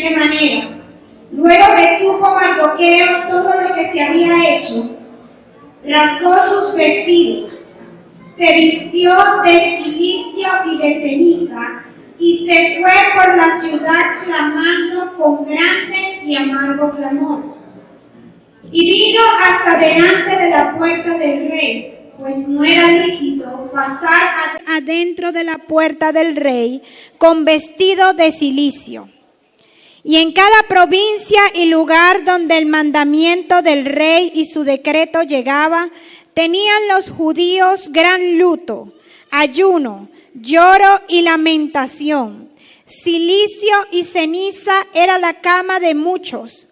siguiente manera. Luego que supo Mardoqueo todo lo que se había hecho, rasgó sus vestidos, se vistió de cilicio y de ceniza, y se fue por la ciudad clamando con grande y amargo clamor. Y vino hasta delante de la puerta del rey, pues no era lícito pasar adentro de la puerta del rey con vestido de cilicio. Y en cada provincia y lugar donde el mandamiento del rey y su decreto llegaba, tenían los judíos gran luto, ayuno, lloro y lamentación. Cilicio y ceniza era la cama de muchos.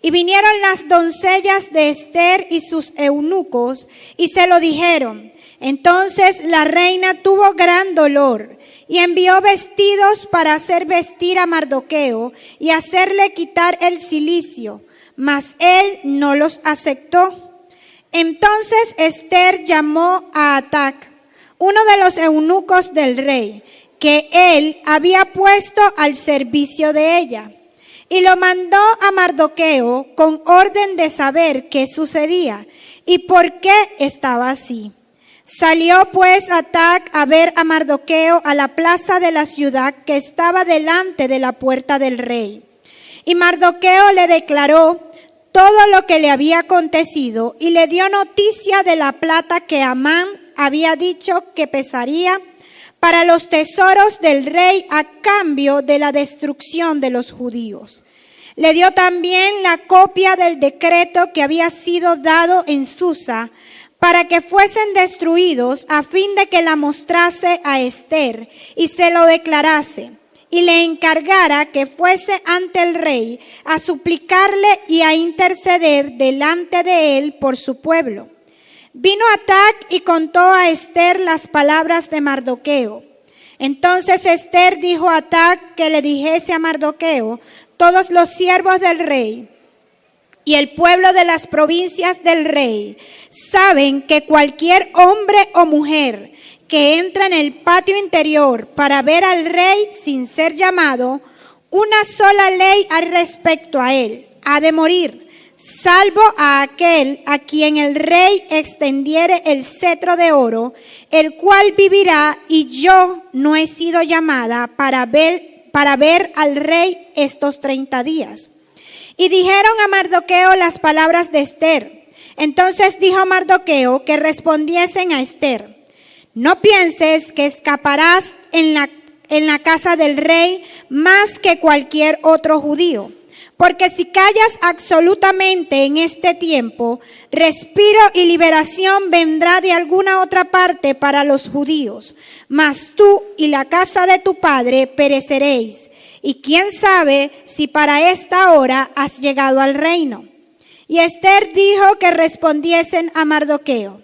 Y vinieron las doncellas de Ester y sus eunucos y se lo dijeron. Entonces la reina tuvo gran dolor y envió vestidos para hacer vestir a Mardoqueo y hacerle quitar el cilicio, mas él no los aceptó. Entonces Ester llamó a Atac, uno de los eunucos del rey, que él había puesto al servicio de ella, y lo mandó a Mardoqueo con orden de saber qué sucedía y por qué estaba así. Salió pues Atac a ver a Mardoqueo a la plaza de la ciudad que estaba delante de la puerta del rey. Y Mardoqueo le declaró todo lo que le había acontecido y le dio noticia de la plata que Amán había dicho que pesaría para los tesoros del rey a cambio de la destrucción de los judíos. Le dio también la copia del decreto que había sido dado en Susa para que fuesen destruidos, a fin de que la mostrase a Ester y se lo declarase, y le encargara que fuese ante el rey a suplicarle y a interceder delante de él por su pueblo. Vino Atac y contó a Ester las palabras de Mardoqueo. Entonces Ester dijo a Atac que le dijese a Mardoqueo: todos los siervos del rey y el pueblo de las provincias del rey saben que cualquier hombre o mujer que entra en el patio interior para ver al rey sin ser llamado, una sola ley al respecto a él: ha de morir, salvo a aquel a quien el rey extendiere el cetro de oro, el cual vivirá, y yo no he sido llamada para ver al rey estos 30 días. Y dijeron a Mardoqueo las palabras de Ester. Entonces dijo Mardoqueo que respondiesen a Ester: no pienses que escaparás en la casa del rey más que cualquier otro judío, porque si callas absolutamente en este tiempo, respiro y liberación vendrá de alguna otra parte para los judíos, mas tú y la casa de tu padre pereceréis. Y quién sabe si para esta hora has llegado al reino. Y Ester dijo que respondiesen a Mardoqueo: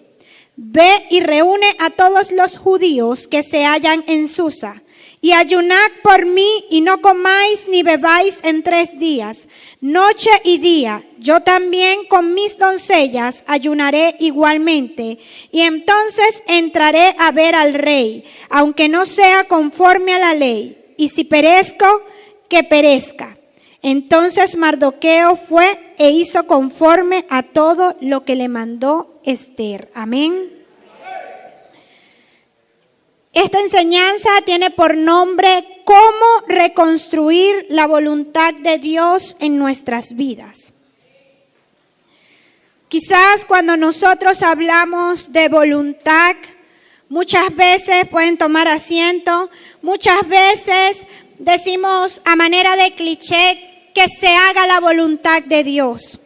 ve y reúne a todos los judíos que se hallan en Susa, y ayunad por mí, y no comáis ni bebáis en 3 días, noche y día. Yo también con mis doncellas ayunaré igualmente, y entonces entraré a ver al rey, aunque no sea conforme a la ley. Y si perezco, que perezca. Entonces Mardoqueo fue e hizo conforme a todo lo que le mandó Ester. Amén. Esta enseñanza tiene por nombre cómo reconstruir la voluntad de Dios en nuestras vidas. Quizás cuando nosotros hablamos de voluntad, muchas veces pueden tomar asiento, muchas veces decimos a manera de cliché que se haga la voluntad de Dios,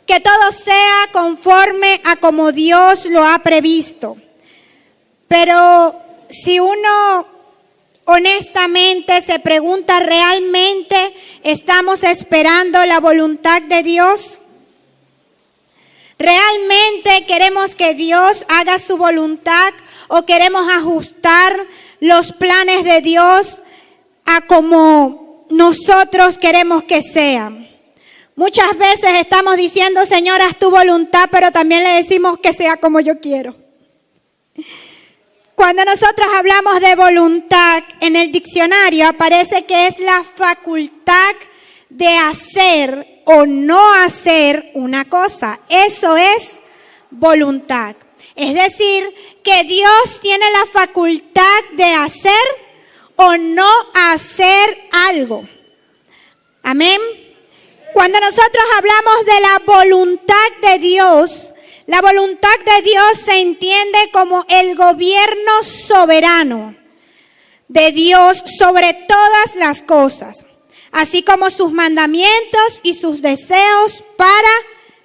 que todo sea conforme a como Dios lo ha previsto. Pero si uno honestamente se pregunta, ¿realmente estamos esperando la voluntad de Dios? ¿Realmente queremos que Dios haga su voluntad o queremos ajustar los planes de Dios a como nosotros queremos que sean? Muchas veces estamos diciendo: Señor, haz tu voluntad, pero también le decimos que sea como yo quiero. Cuando nosotros hablamos de voluntad, en el diccionario aparece que es la facultad de hacer o no hacer una cosa. Eso es voluntad. Es decir, que Dios tiene la facultad de hacer o no hacer algo. Amén. Cuando nosotros hablamos de la voluntad de Dios, la voluntad de Dios se entiende como el gobierno soberano de Dios sobre todas las cosas, así como sus mandamientos y sus deseos para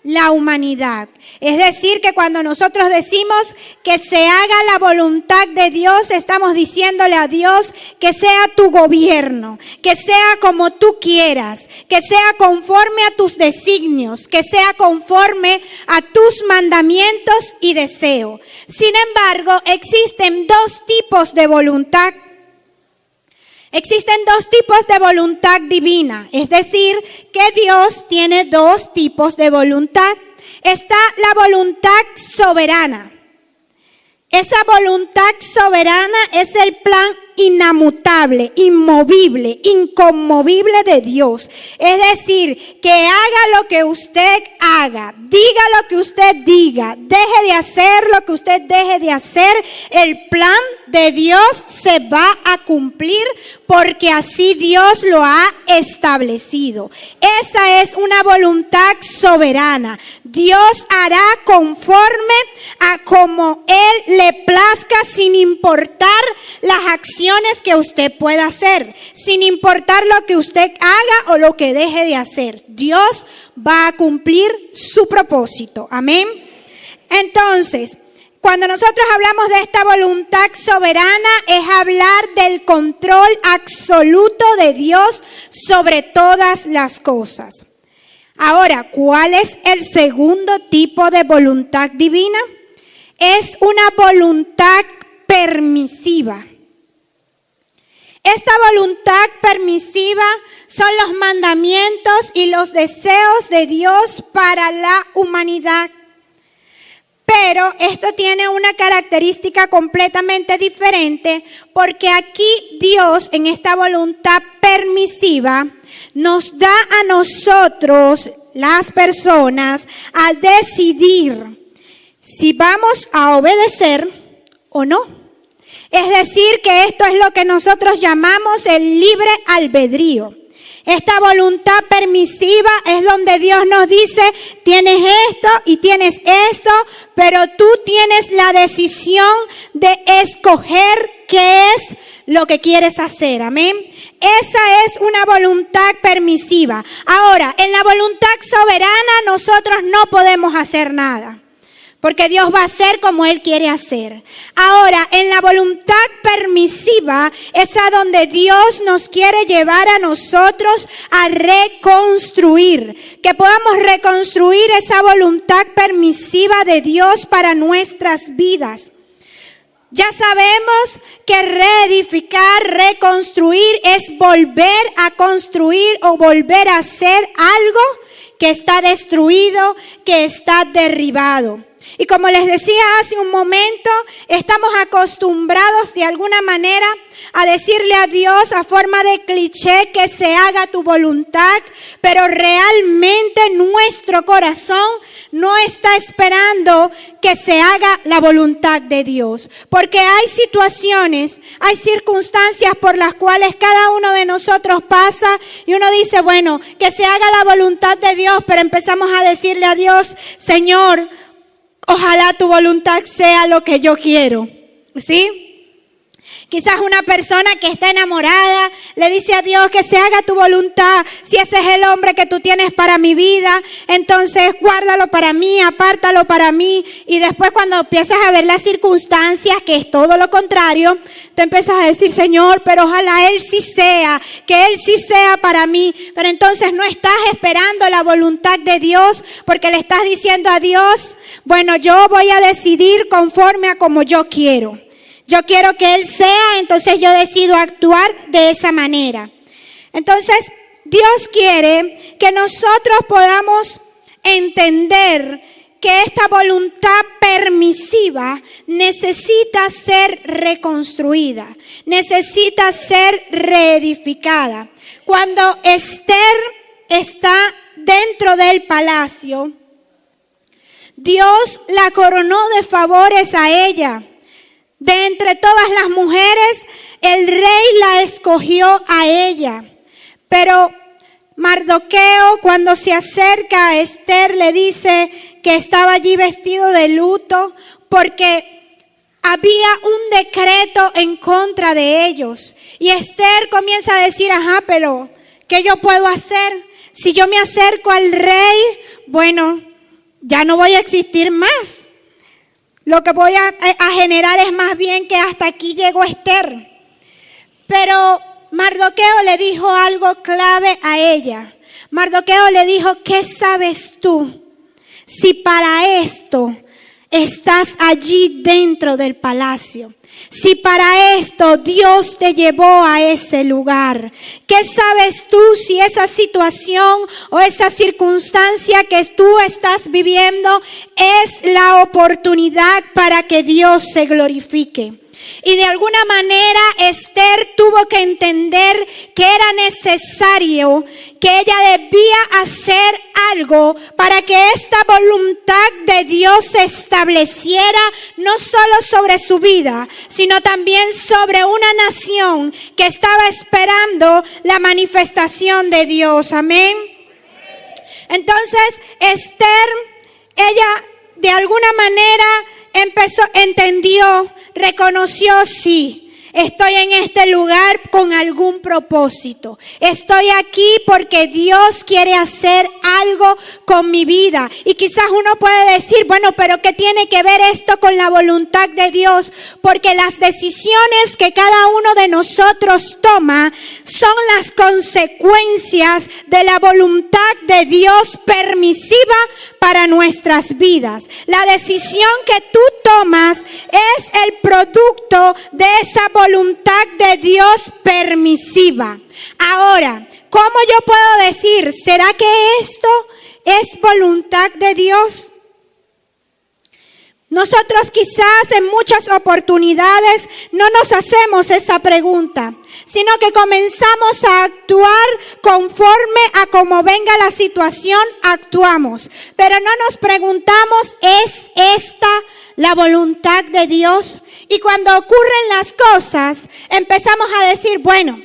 la humanidad. Es decir, que cuando nosotros decimos que se haga la voluntad de Dios, estamos diciéndole a Dios que sea tu gobierno, que sea como tú quieras, que sea conforme a tus designios, que sea conforme a tus mandamientos y deseos. Sin embargo, existen dos tipos de voluntad. Existen dos tipos de voluntad divina, es decir, que Dios tiene dos tipos de voluntad. Está la voluntad soberana. Esa voluntad soberana es el plan inmutable, inmovible, inconmovible de Dios. Es decir, que haga lo que usted haga, diga lo que usted diga, deje de hacer lo que usted deje de hacer, el plan de Dios se va a cumplir porque así Dios lo ha establecido. Esa es una voluntad soberana. Dios hará conforme a como Él le plazca, sin importar las acciones que usted pueda hacer, sin importar lo que usted haga o lo que deje de hacer. Dios va a cumplir su propósito. Amén. Entonces, cuando nosotros hablamos de esta voluntad soberana, es hablar del control absoluto de Dios sobre todas las cosas. Ahora, ¿cuál es el segundo tipo de voluntad divina? Es una voluntad permisiva. Esta voluntad permisiva son los mandamientos y los deseos de Dios para la humanidad. Pero esto tiene una característica completamente diferente, porque aquí Dios, en esta voluntad permisiva, nos da a nosotros, las personas, a decidir si vamos a obedecer o no. Es decir, que esto es lo que nosotros llamamos el libre albedrío. Esta voluntad permisiva es donde Dios nos dice, tienes esto y tienes esto, pero tú tienes la decisión de escoger qué es lo que quieres hacer. Amén. Esa es una voluntad permisiva. Ahora, en la voluntad soberana nosotros no podemos hacer nada, porque Dios va a hacer como Él quiere hacer. Ahora, en la voluntad permisiva es a donde Dios nos quiere llevar a nosotros a reconstruir. Que podamos reconstruir esa voluntad permisiva de Dios para nuestras vidas. Ya sabemos que reedificar, reconstruir es volver a construir o volver a hacer algo que está destruido, que está derribado. Y como les decía hace un momento, estamos acostumbrados de alguna manera a decirle a Dios a forma de cliché que se haga tu voluntad, pero realmente nuestro corazón no está esperando que se haga la voluntad de Dios. Porque hay situaciones, hay circunstancias por las cuales cada uno de nosotros pasa y uno dice, bueno, que se haga la voluntad de Dios, pero empezamos a decirle a Dios, Señor, ojalá tu voluntad sea lo que yo quiero, ¿sí? Quizás una persona que está enamorada le dice a Dios que se haga tu voluntad. Si ese es el hombre que tú tienes para mi vida, entonces guárdalo para mí, apártalo para mí. Y después cuando empiezas a ver las circunstancias, que es todo lo contrario, tú empiezas a decir, Señor, pero ojalá Él sí sea, que Él sí sea para mí. Pero entonces no estás esperando la voluntad de Dios, porque le estás diciendo a Dios, bueno, yo voy a decidir conforme a como yo quiero. Yo quiero que Él sea, entonces yo decido actuar de esa manera. Entonces, Dios quiere que nosotros podamos entender que esta voluntad permisiva necesita ser reconstruida, necesita ser reedificada. Cuando Esther está dentro del palacio, Dios la coronó de favores a ella. De entre todas las mujeres, el rey la escogió a ella. Pero Mardoqueo, cuando se acerca a Esther, le dice que estaba allí vestido de luto porque había un decreto en contra de ellos. Y Esther comienza a decir, pero ¿qué yo puedo hacer? Si yo me acerco al rey, bueno, ya no voy a existir más. Lo que voy a generar es más bien que hasta aquí llegó Esther. Pero Mardoqueo le dijo algo clave a ella. Mardoqueo le dijo, ¿qué sabes tú si para esto estás allí dentro del palacio? Si para esto Dios te llevó a ese lugar, ¿qué sabes tú si esa situación o esa circunstancia que tú estás viviendo es la oportunidad para que Dios se glorifique? Y de alguna manera Esther tuvo que entender que era necesario, que ella debía hacer algo para que esta voluntad de Dios se estableciera no solo sobre su vida, sino también sobre una nación que estaba esperando la manifestación de Dios. Amén. Entonces Esther, ella de alguna manera entendió, reconoció, sí, estoy en este lugar con algún propósito. Estoy aquí porque Dios quiere hacer algo con mi vida. Y quizás uno puede decir, bueno, pero ¿qué tiene que ver esto con la voluntad de Dios? Porque las decisiones que cada uno de nosotros toma son las consecuencias de la voluntad de Dios permisiva para nuestras vidas. La decisión que tú tomas es el producto de esa voluntad de Dios permisiva. Ahora, ¿cómo yo puedo decir, será que esto es voluntad de Dios? Nosotros quizás en muchas oportunidades no nos hacemos esa pregunta, sino que comenzamos a actuar conforme a cómo venga la situación, actuamos. Pero no nos preguntamos, ¿es esta la voluntad de Dios? Y cuando ocurren las cosas, empezamos a decir, bueno,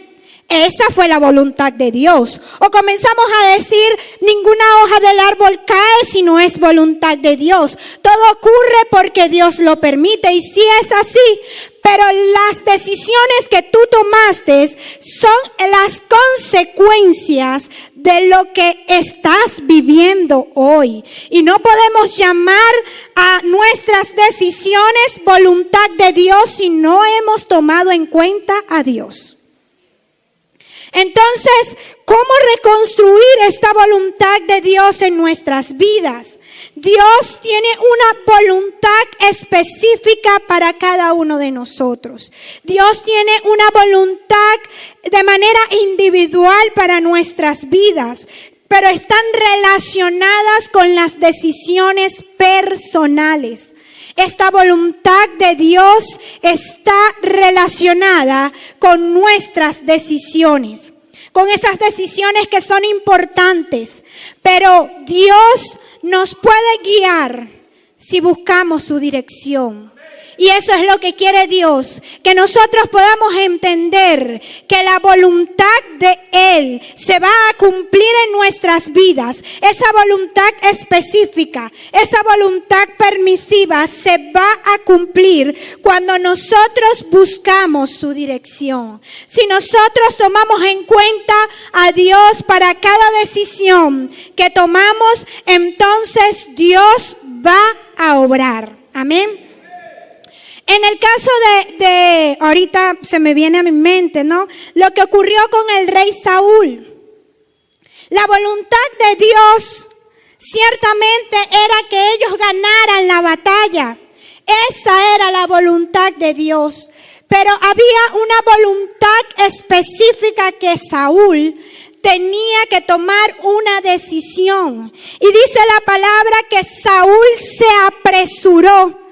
esa fue la voluntad de Dios. O comenzamos a decir, ninguna hoja del árbol cae si no es voluntad de Dios. Todo ocurre porque Dios lo permite. Y sí es así, pero las decisiones que tú tomaste son las consecuencias de lo que estás viviendo hoy. Y no podemos llamar a nuestras decisiones voluntad de Dios si no hemos tomado en cuenta a Dios. Entonces, ¿cómo reconstruir esta voluntad de Dios en nuestras vidas? Dios tiene una voluntad específica para cada uno de nosotros. Dios tiene una voluntad de manera individual para nuestras vidas, pero están relacionadas con las decisiones personales. Esta voluntad de Dios está relacionada con nuestras decisiones, con esas decisiones que son importantes. Pero Dios nos puede guiar si buscamos su dirección. Y eso es lo que quiere Dios, que nosotros podamos entender que la voluntad de Él se va a cumplir en nuestras vidas. Esa voluntad específica, esa voluntad permisiva se va a cumplir cuando nosotros buscamos su dirección. Si nosotros tomamos en cuenta a Dios para cada decisión que tomamos, entonces Dios va a obrar. Amén. En el caso de ahorita se me viene a mi mente, ¿no? Lo que ocurrió con el rey Saúl. La voluntad de Dios ciertamente era que ellos ganaran la batalla. Esa era la voluntad de Dios. Pero había una voluntad específica que Saúl tenía que tomar una decisión. Y dice la palabra que Saúl se apresuró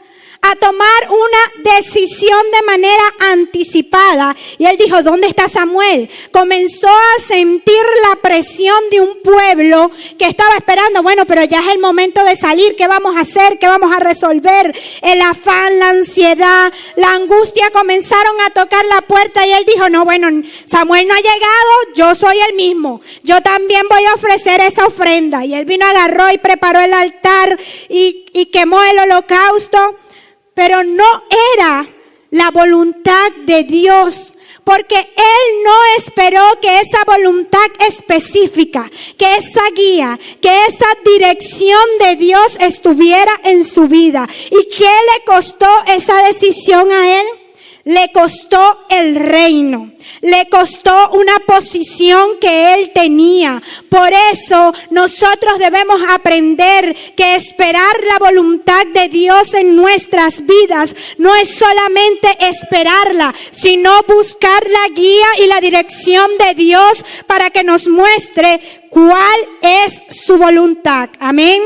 a tomar una decisión de manera anticipada. Y él dijo, ¿dónde está Samuel? Comenzó a sentir la presión de un pueblo que estaba esperando, bueno, pero ya es el momento de salir, ¿qué vamos a hacer? ¿Qué vamos a resolver? El afán, la ansiedad, la angustia comenzaron a tocar la puerta y él dijo, no, bueno, Samuel no ha llegado, yo soy el mismo, yo también voy a ofrecer esa ofrenda. Y él vino, agarró y preparó el altar y quemó el holocausto. Pero no era la voluntad de Dios, porque él no esperó que esa voluntad específica, que esa guía, que esa dirección de Dios estuviera en su vida. ¿Y qué le costó esa decisión a él? Le costó el reino, le costó una posición que él tenía. Por eso nosotros debemos aprender que esperar la voluntad de Dios en nuestras vidas no es solamente esperarla, sino buscar la guía y la dirección de Dios para que nos muestre cuál es su voluntad. Amén.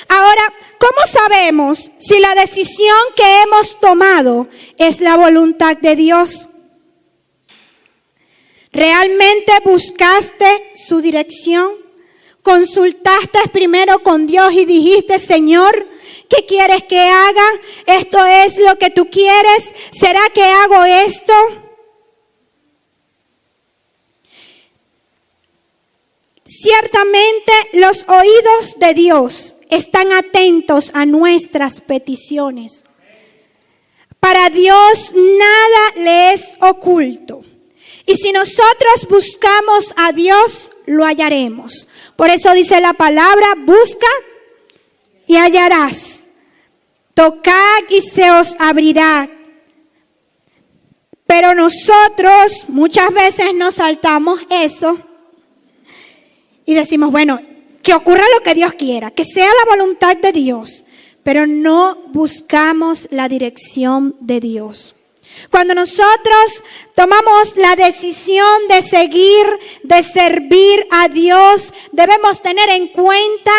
Ahora, ¿cómo sabemos si la decisión que hemos tomado es la voluntad de Dios? ¿Realmente buscaste su dirección? ¿Consultaste primero con Dios y dijiste, Señor, ¿qué quieres que haga? ¿Esto es lo que tú quieres? ¿Será que hago esto? Ciertamente los oídos de Dios están atentos a nuestras peticiones. Para Dios nada le es oculto. Y si nosotros buscamos a Dios, lo hallaremos. Por eso dice la palabra, busca y hallarás. Tocad y se os abrirá. Pero nosotros muchas veces nos saltamos eso y decimos, bueno, que ocurra lo que Dios quiera, que sea la voluntad de Dios, pero no buscamos la dirección de Dios. Cuando nosotros tomamos la decisión de seguir, de servir a Dios, debemos tener en cuenta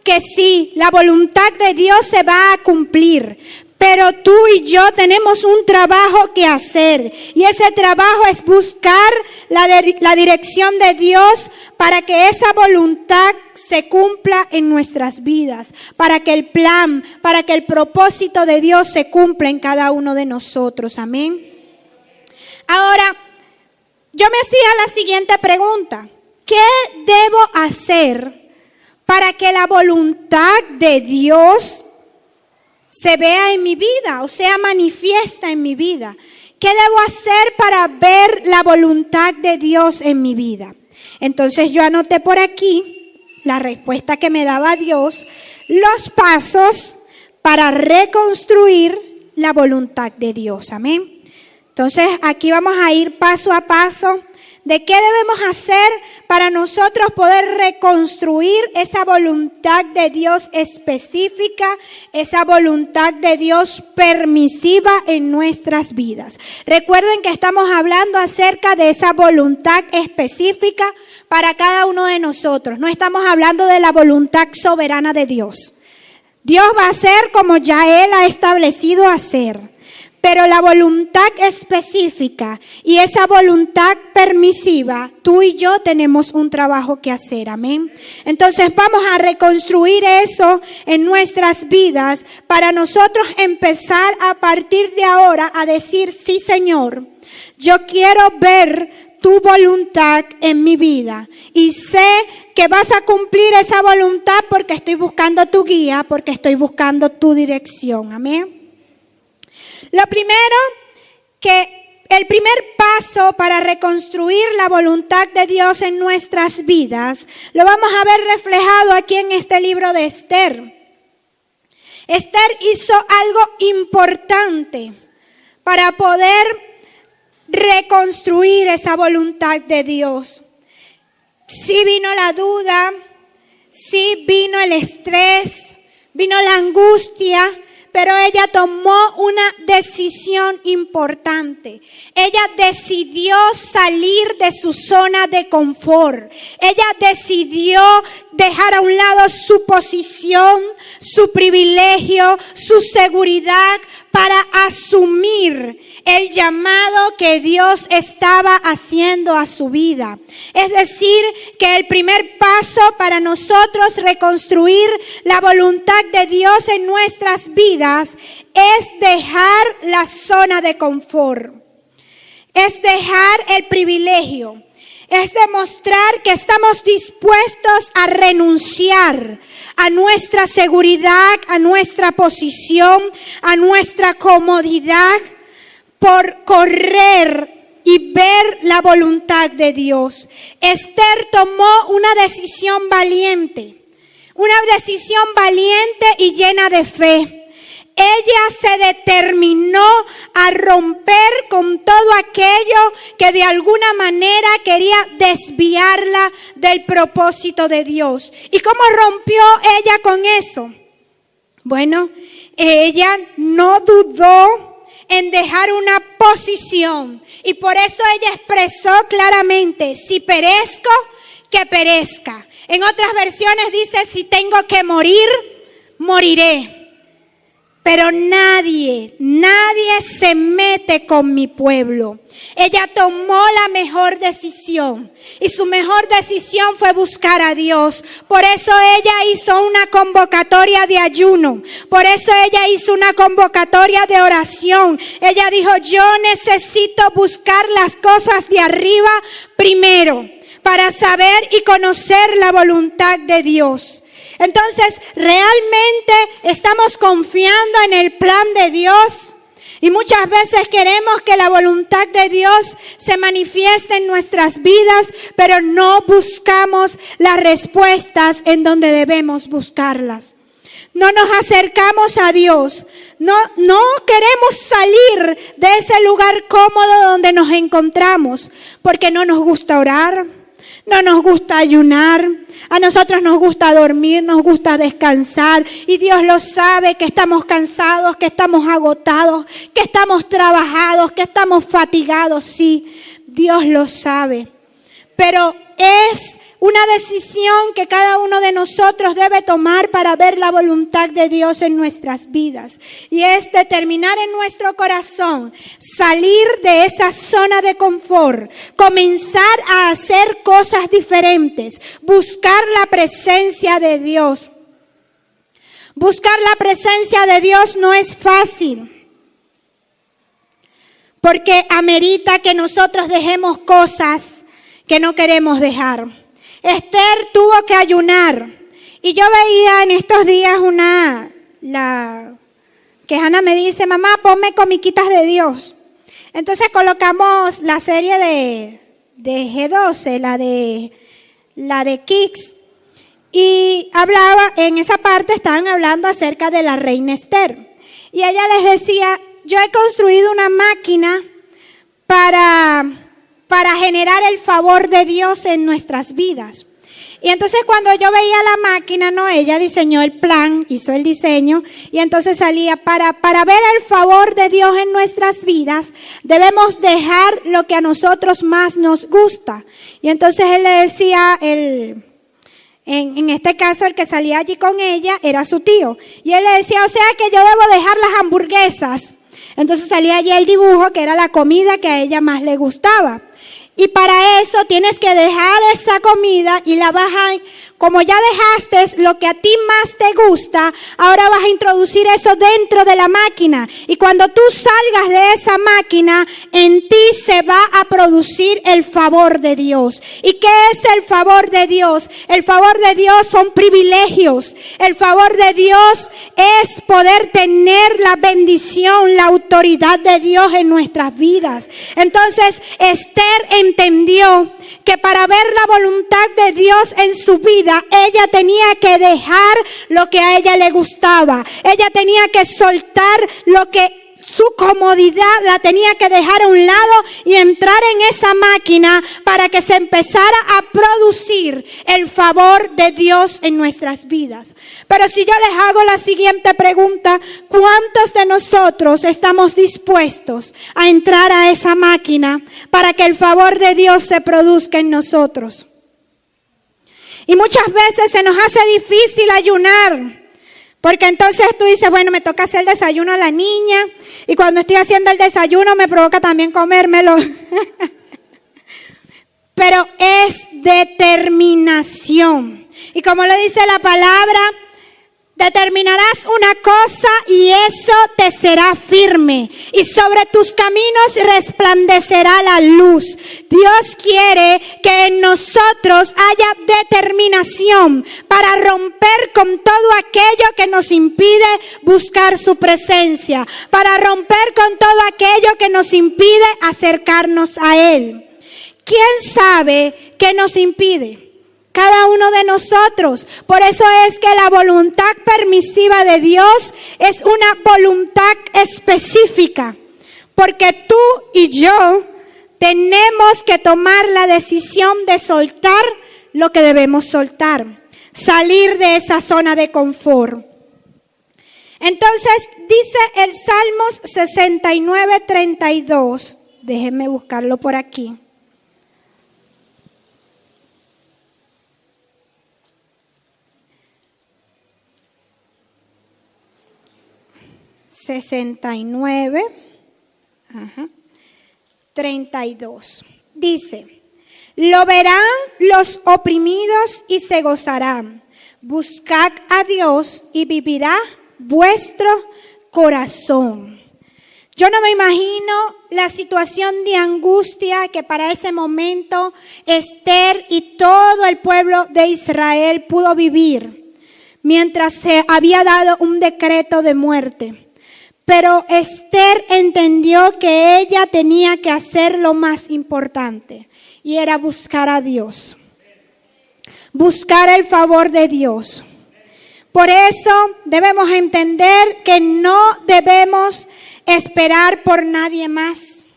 que sí, la voluntad de Dios se va a cumplir. Pero tú y yo tenemos un trabajo que hacer y ese trabajo es buscar la dirección de Dios para que esa voluntad se cumpla en nuestras vidas, para que el plan, para que el propósito de Dios se cumpla en cada uno de nosotros. Amén. Ahora, yo me hacía la siguiente pregunta. ¿Qué debo hacer para que la voluntad de Dios se vea en mi vida o sea manifiesta en mi vida? ¿Qué debo hacer para ver la voluntad de Dios en mi vida? Entonces yo anoté por aquí la respuesta que me daba Dios, los pasos para reconstruir la voluntad de Dios. Amén. Entonces aquí vamos a ir paso a paso de qué debemos hacer para nosotros poder reconstruir esa voluntad de Dios específica, esa voluntad de Dios permisiva en nuestras vidas. Recuerden que estamos hablando acerca de esa voluntad específica para cada uno de nosotros. No estamos hablando de la voluntad soberana de Dios. Dios va a hacer como ya Él ha establecido hacer. Pero la voluntad específica y esa voluntad permisiva, tú y yo tenemos un trabajo que hacer, amén. Entonces vamos a reconstruir eso en nuestras vidas para nosotros empezar a partir de ahora a decir, sí Señor, yo quiero ver tu voluntad en mi vida y sé que vas a cumplir esa voluntad porque estoy buscando tu guía, porque estoy buscando tu dirección, amén. Lo primero, que el primer paso para reconstruir la voluntad de Dios en nuestras vidas, lo vamos a ver reflejado aquí en este libro de Esther. Esther hizo algo importante para poder reconstruir esa voluntad de Dios. Sí vino la duda, sí vino el estrés, vino la angustia, pero ella tomó una decisión importante. Ella decidió salir de su zona de confort. Ella decidió dejar a un lado su posición su privilegio, su seguridad para asumir el llamado que Dios estaba haciendo a su vida. Es decir, que el primer paso para nosotros reconstruir la voluntad de Dios en nuestras vidas es dejar la zona de confort, es dejar el privilegio. Es demostrar que estamos dispuestos a renunciar a nuestra seguridad, a nuestra posición, a nuestra comodidad, por correr y ver la voluntad de Dios. Esther tomó una decisión valiente y llena de fe. Ella se determinó a romper con todo aquello que de alguna manera quería desviarla del propósito de Dios. ¿Y cómo rompió ella con eso? Bueno, ella no dudó en dejar una posición, y por eso ella expresó claramente: si perezco, que perezca. En otras versiones dice: si tengo que morir, moriré. Pero nadie se mete con mi pueblo. Ella tomó la mejor decisión, y su mejor decisión fue buscar a Dios. Por eso ella hizo una convocatoria de ayuno. Por eso ella hizo una convocatoria de oración. Ella dijo: yo necesito buscar las cosas de arriba primero, para saber y conocer la voluntad de Dios. Entonces, ¿realmente estamos confiando en el plan de Dios? Y muchas veces queremos que la voluntad de Dios se manifieste en nuestras vidas, pero no buscamos las respuestas en donde debemos buscarlas. No nos acercamos a Dios. No queremos salir de ese lugar cómodo donde nos encontramos, porque no nos gusta orar, no nos gusta ayunar. A nosotros nos gusta dormir, nos gusta descansar, y Dios lo sabe, que estamos cansados, que estamos agotados, que estamos trabajados, que estamos fatigados. Sí, Dios lo sabe, pero es una decisión que cada uno de nosotros debe tomar para ver la voluntad de Dios en nuestras vidas. Y es determinar en nuestro corazón salir de esa zona de confort, comenzar a hacer cosas diferentes, buscar la presencia de Dios. Buscar la presencia de Dios no es fácil, porque amerita que nosotros dejemos cosas que no queremos dejar. Esther tuvo que ayunar, y yo veía en estos días que Hannah me dice: mamá, ponme comiquitas de Dios. Entonces colocamos la serie de G12, la de Kicks, y en esa parte estaban hablando acerca de la reina Esther, y ella les decía: yo he construido una máquina para generar el favor de Dios en nuestras vidas. Y entonces cuando yo veía la máquina, ella diseñó el plan, hizo el diseño, y entonces salía: para ver el favor de Dios en nuestras vidas, debemos dejar lo que a nosotros más nos gusta. Y entonces él le decía, en este caso el que salía allí con ella era su tío, y él le decía: o sea que yo debo dejar las hamburguesas. Entonces salía allí el dibujo, que era la comida que a ella más le gustaba. Y para eso tienes que dejar esa comida y la vas a, como ya dejaste lo que a ti más te gusta, ahora vas a introducir eso dentro de la máquina. Y cuando tú salgas de esa máquina, en ti se va a producir el favor de Dios. ¿Y qué es el favor de Dios? El favor de Dios son privilegios. El favor de Dios es poder tener la bendición, la autoridad de Dios en nuestras vidas. Entonces, Esther entendió que para ver la voluntad de Dios en su vida, ella tenía que dejar lo que a ella le gustaba. Ella tenía que soltar lo que su comodidad la tenía que dejar a un lado y entrar en esa máquina para que se empezara a producir el favor de Dios en nuestras vidas. Pero si yo les hago la siguiente pregunta: ¿cuántos de nosotros estamos dispuestos a entrar a esa máquina para que el favor de Dios se produzca en nosotros? Y muchas veces se nos hace difícil ayunar, Porque entonces tú dices, bueno, me toca hacer el desayuno a la niña y cuando estoy haciendo el desayuno me provoca también comérmelo. Pero es determinación. Y como lo dice la palabra, determinarás una cosa y eso te será firme. Y sobre tus caminos resplandecerá la luz. Dios quiere que en nosotros haya determinación para romper con todo aquello que nos impide buscar su presencia. Para romper con todo aquello que nos impide acercarnos a Él. ¿Quién sabe qué nos impide? Cada uno de nosotros. Por eso es que la voluntad permisiva de Dios es una voluntad específica. Porque tú y yo tenemos que tomar la decisión de soltar lo que debemos soltar. Salir de esa zona de confort. Entonces dice el Salmos 69:32. Déjenme buscarlo por aquí. (69, 32). Dice, lo verán los oprimidos y se gozarán. Buscad a Dios y vivirá vuestro corazón. Yo no me imagino la situación de angustia que para ese momento Esther y todo el pueblo de Israel pudo vivir mientras se había dado un decreto de muerte. Pero Esther entendió que ella tenía que hacer lo más importante y era buscar a Dios. Buscar el favor de Dios. Por eso debemos entender que no debemos esperar por nadie más.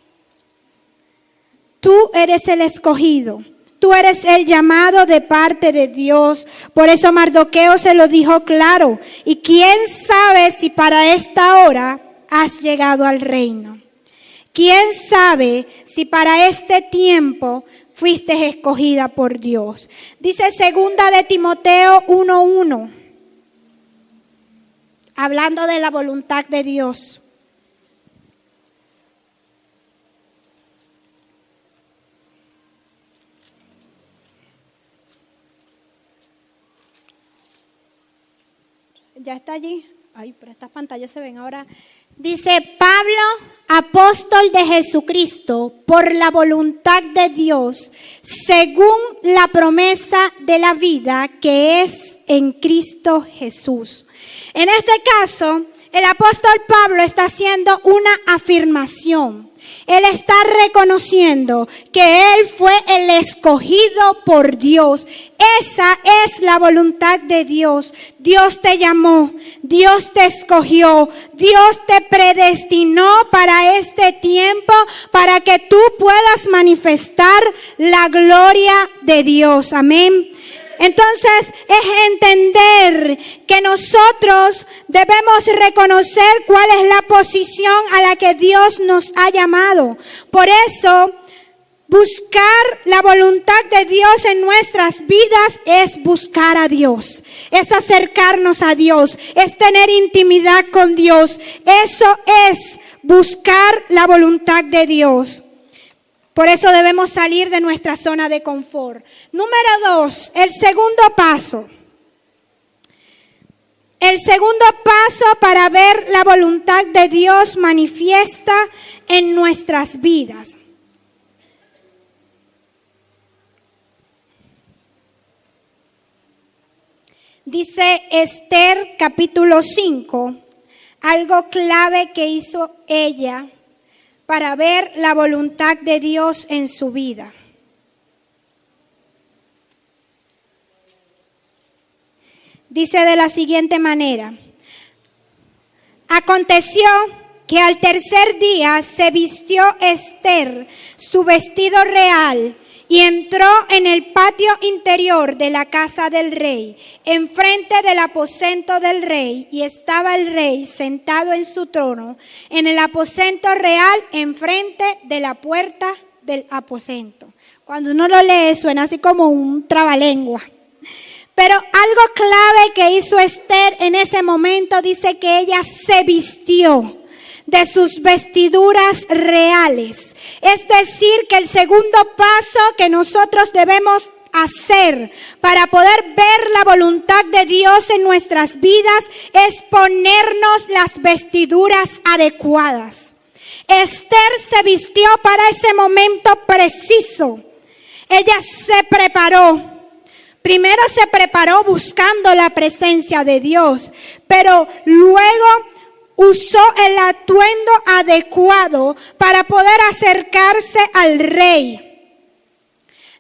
Tú eres el escogido. Tú eres el llamado de parte de Dios. Por eso Mardoqueo se lo dijo claro. Y quién sabe si para esta hora has llegado al reino. Quién sabe si para este tiempo fuiste escogida por Dios. Dice 2 de Timoteo 1:1. Hablando de la voluntad de Dios. Ya está allí. Ay, pero estas pantallas se ven ahora. Dice Pablo, apóstol de Jesucristo, por la voluntad de Dios, según la promesa de la vida que es en Cristo Jesús. En este caso, el apóstol Pablo está haciendo una afirmación. Él está reconociendo que él fue el escogido por Dios. Esa es la voluntad de Dios. Dios te llamó, Dios te escogió, Dios te predestinó para este tiempo, para que tú puedas manifestar la gloria de Dios. Amén. Entonces es entender que nosotros debemos reconocer cuál es la posición a la que Dios nos ha llamado. Por eso, buscar la voluntad de Dios en nuestras vidas es buscar a Dios, es acercarnos a Dios, es tener intimidad con Dios. Eso es buscar la voluntad de Dios. Por eso debemos salir de nuestra zona de confort. Número 2, el segundo paso. El segundo paso para ver la voluntad de Dios manifiesta en nuestras vidas. Dice Esther capítulo 5, algo clave que hizo ella para ver la voluntad de Dios en su vida. Dice de la siguiente manera: aconteció que al tercer día se vistió Esther su vestido real y entró en el patio interior de la casa del rey, enfrente del aposento del rey, y estaba el rey sentado en su trono, en el aposento real, enfrente de la puerta del aposento. Cuando uno lo lee suena así como un trabalengua. Pero algo clave sabe qué hizo Esther en ese momento? Dice que ella se vistió de sus vestiduras reales. Es decir, que el segundo paso que nosotros debemos hacer para poder ver la voluntad de Dios en nuestras vidas es ponernos las vestiduras adecuadas. Esther se vistió para ese momento preciso. Ella se preparó. Primero se preparó buscando la presencia de Dios, pero luego usó el atuendo adecuado para poder acercarse al rey.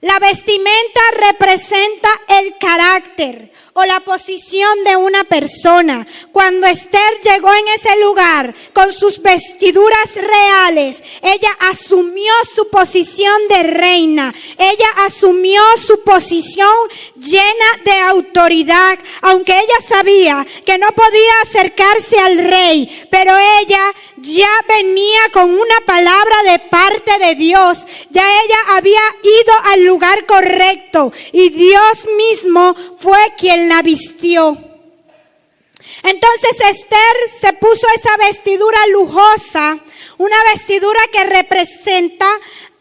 La vestimenta representa el carácter o la posición de una persona. Cuando Esther llegó en ese lugar con sus vestiduras reales, ella asumió su posición de reina. Ella asumió su posición llena de autoridad, aunque ella sabía que no podía acercarse al rey, pero ella ya venía con una palabra de parte de Dios. Ya ella había ido al lugar correcto y Dios mismo fue quien la vistió. Entonces Esther se puso esa vestidura lujosa, una vestidura que representa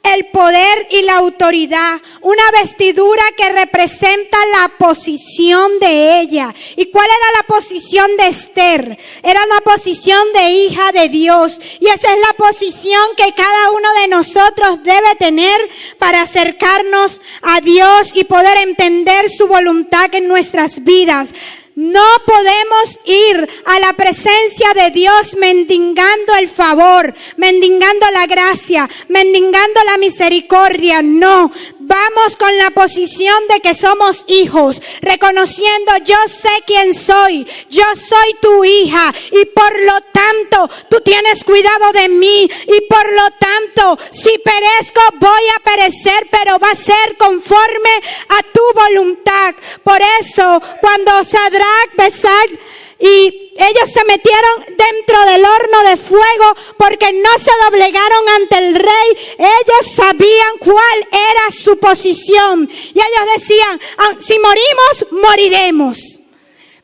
el poder y la autoridad, una vestidura que representa la posición de ella. ¿Y cuál era la posición de Esther? Era una posición de hija de Dios, y esa es la posición que cada uno de nosotros debe tener para acercarnos a Dios y poder entender su voluntad en nuestras vidas. No podemos ir a la presencia de Dios mendigando el favor, mendigando la gracia, mendigando la misericordia. No, vamos con la posición de que somos hijos, reconociendo: yo sé quién soy, yo soy tu hija, y por lo tanto tú tienes cuidado de mí, y por lo tanto si perezco voy a perecer, pero va a ser conforme a tu voluntad. Por eso cuando Sadrach, Mesach y ellos se metieron dentro del horno de fuego porque no se doblegaron ante el rey, ellos sabían cuál era su posición, y ellos decían: si morimos, moriremos,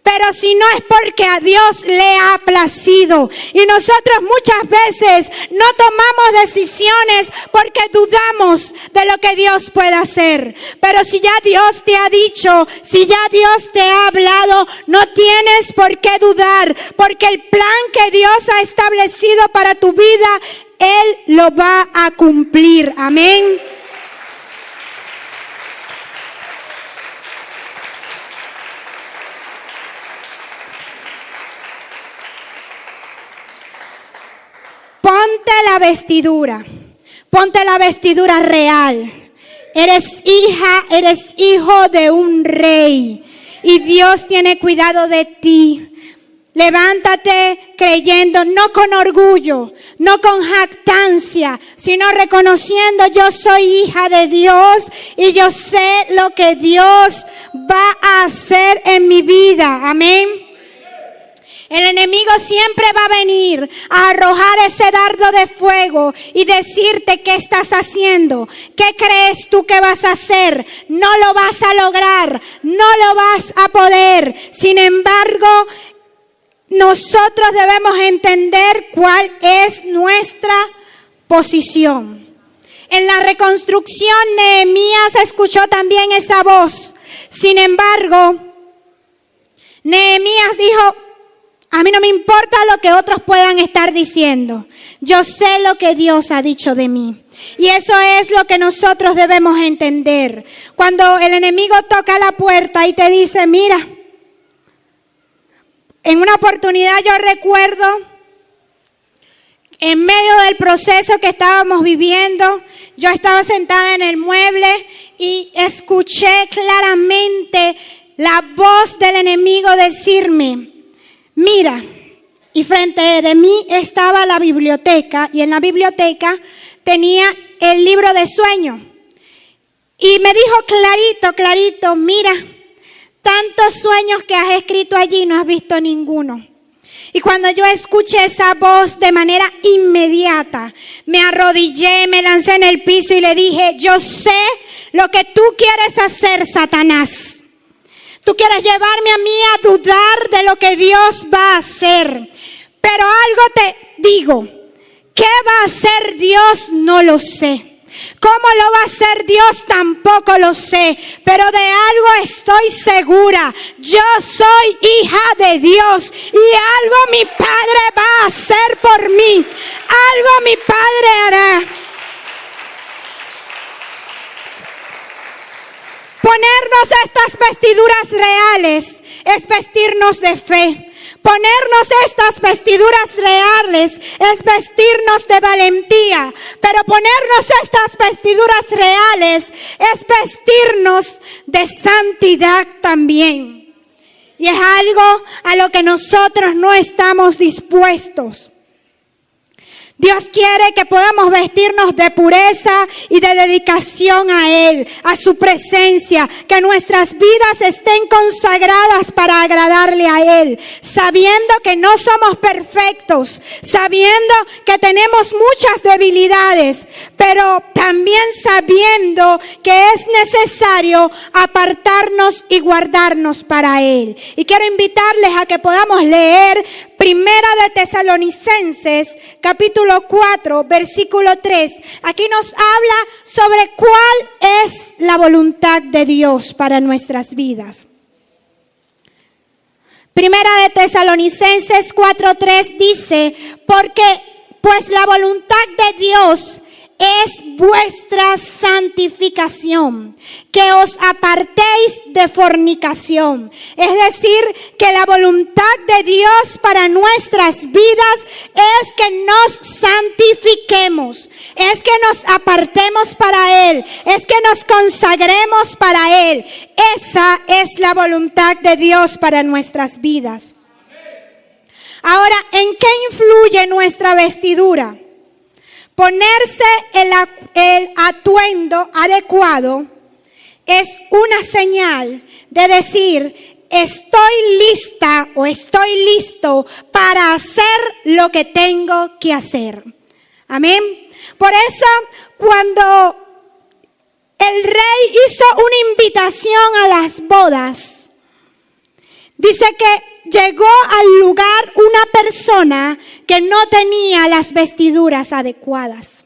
pero si no es porque a Dios le ha placido. Y nosotros muchas veces no tomamos decisiones porque dudamos de lo que Dios puede hacer. Pero si ya Dios te ha dicho, si ya Dios te ha hablado, no tienes por qué dudar, porque el plan que Dios ha establecido para tu vida, Él lo va a cumplir. Amén. Ponte la vestidura real. Eres hija, eres hijo de un rey, y Dios tiene cuidado de ti. Levántate creyendo, no con orgullo, no con jactancia, sino reconociendo: yo soy hija de Dios y yo sé lo que Dios va a hacer en mi vida. Amén. El enemigo siempre va a venir a arrojar ese dardo de fuego y decirte: ¿qué estás haciendo? ¿Qué crees tú que vas a hacer? No lo vas a lograr, no lo vas a poder. Sin embargo, nosotros debemos entender cuál es nuestra posición. En la reconstrucción, Nehemías escuchó también esa voz. Sin embargo, Nehemías dijo: a mí no me importa lo que otros puedan estar diciendo. Yo sé lo que Dios ha dicho de mí. Y eso es lo que nosotros debemos entender. Cuando el enemigo toca la puerta y te dice: mira, en una oportunidad yo recuerdo, en medio del proceso que estábamos viviendo, yo estaba sentada en el mueble y escuché claramente la voz del enemigo decirme: mira, y frente de mí estaba la biblioteca, y en la biblioteca tenía el libro de sueños. Y me dijo clarito: mira, tantos sueños que has escrito allí, no has visto ninguno. Y cuando yo escuché esa voz, de manera inmediata me arrodillé, me lancé en el piso y le dije: yo sé lo que tú quieres hacer, Satanás. Tú quieres llevarme a mí a dudar de lo que Dios va a hacer. Pero algo te digo, ¿qué va a hacer Dios? No lo sé. ¿Cómo lo va a hacer Dios? Tampoco lo sé. Pero de algo estoy segura. Yo soy hija de Dios. Y algo mi Padre va a hacer por mí. Algo mi Padre hará. Ponernos estas vestiduras reales es vestirnos de fe. Ponernos estas vestiduras reales es vestirnos de valentía, pero ponernos estas vestiduras reales es vestirnos de santidad también. Y es algo a lo que nosotros no estamos dispuestos. Dios quiere que podamos vestirnos de pureza y de dedicación a Él, a su presencia, que nuestras vidas estén consagradas para agradarle a Él, sabiendo que no somos perfectos, sabiendo que tenemos muchas debilidades, pero también sabiendo que es necesario apartarnos y guardarnos para Él. Y quiero invitarles a que podamos leer Primera de Tesalonicenses, capítulo 4, versículo 3. Aquí nos habla sobre cuál es la voluntad de Dios para nuestras vidas. Primera de Tesalonicenses 4:3 dice, porque pues la voluntad de Dios es vuestra santificación, que os apartéis de fornicación. Es decir, que la voluntad de Dios para nuestras vidas es que nos santifiquemos, es que nos apartemos para Él, es que nos consagremos para Él. Esa es la voluntad de Dios para nuestras vidas. Ahora, ¿en qué influye nuestra vestidura? Ponerse el atuendo adecuado es una señal de decir, estoy lista o estoy listo para hacer lo que tengo que hacer. Amén. Por eso, cuando el rey hizo una invitación a las bodas, dice que llegó al lugar una persona que no tenía las vestiduras adecuadas.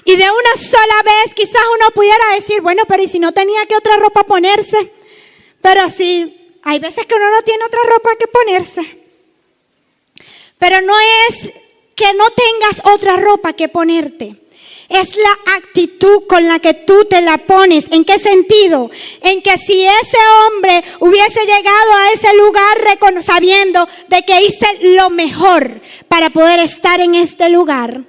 Y de una sola vez quizás uno pudiera decir, bueno, pero ¿y si no tenía qué otra ropa ponerse? Pero sí, hay veces que uno no tiene otra ropa que ponerse. Pero no es que no tengas otra ropa que ponerte. Es la actitud con la que tú te la pones. ¿En qué sentido? En que si ese hombre hubiese llegado a ese lugar sabiendo de que hice lo mejor para poder estar en este lugar,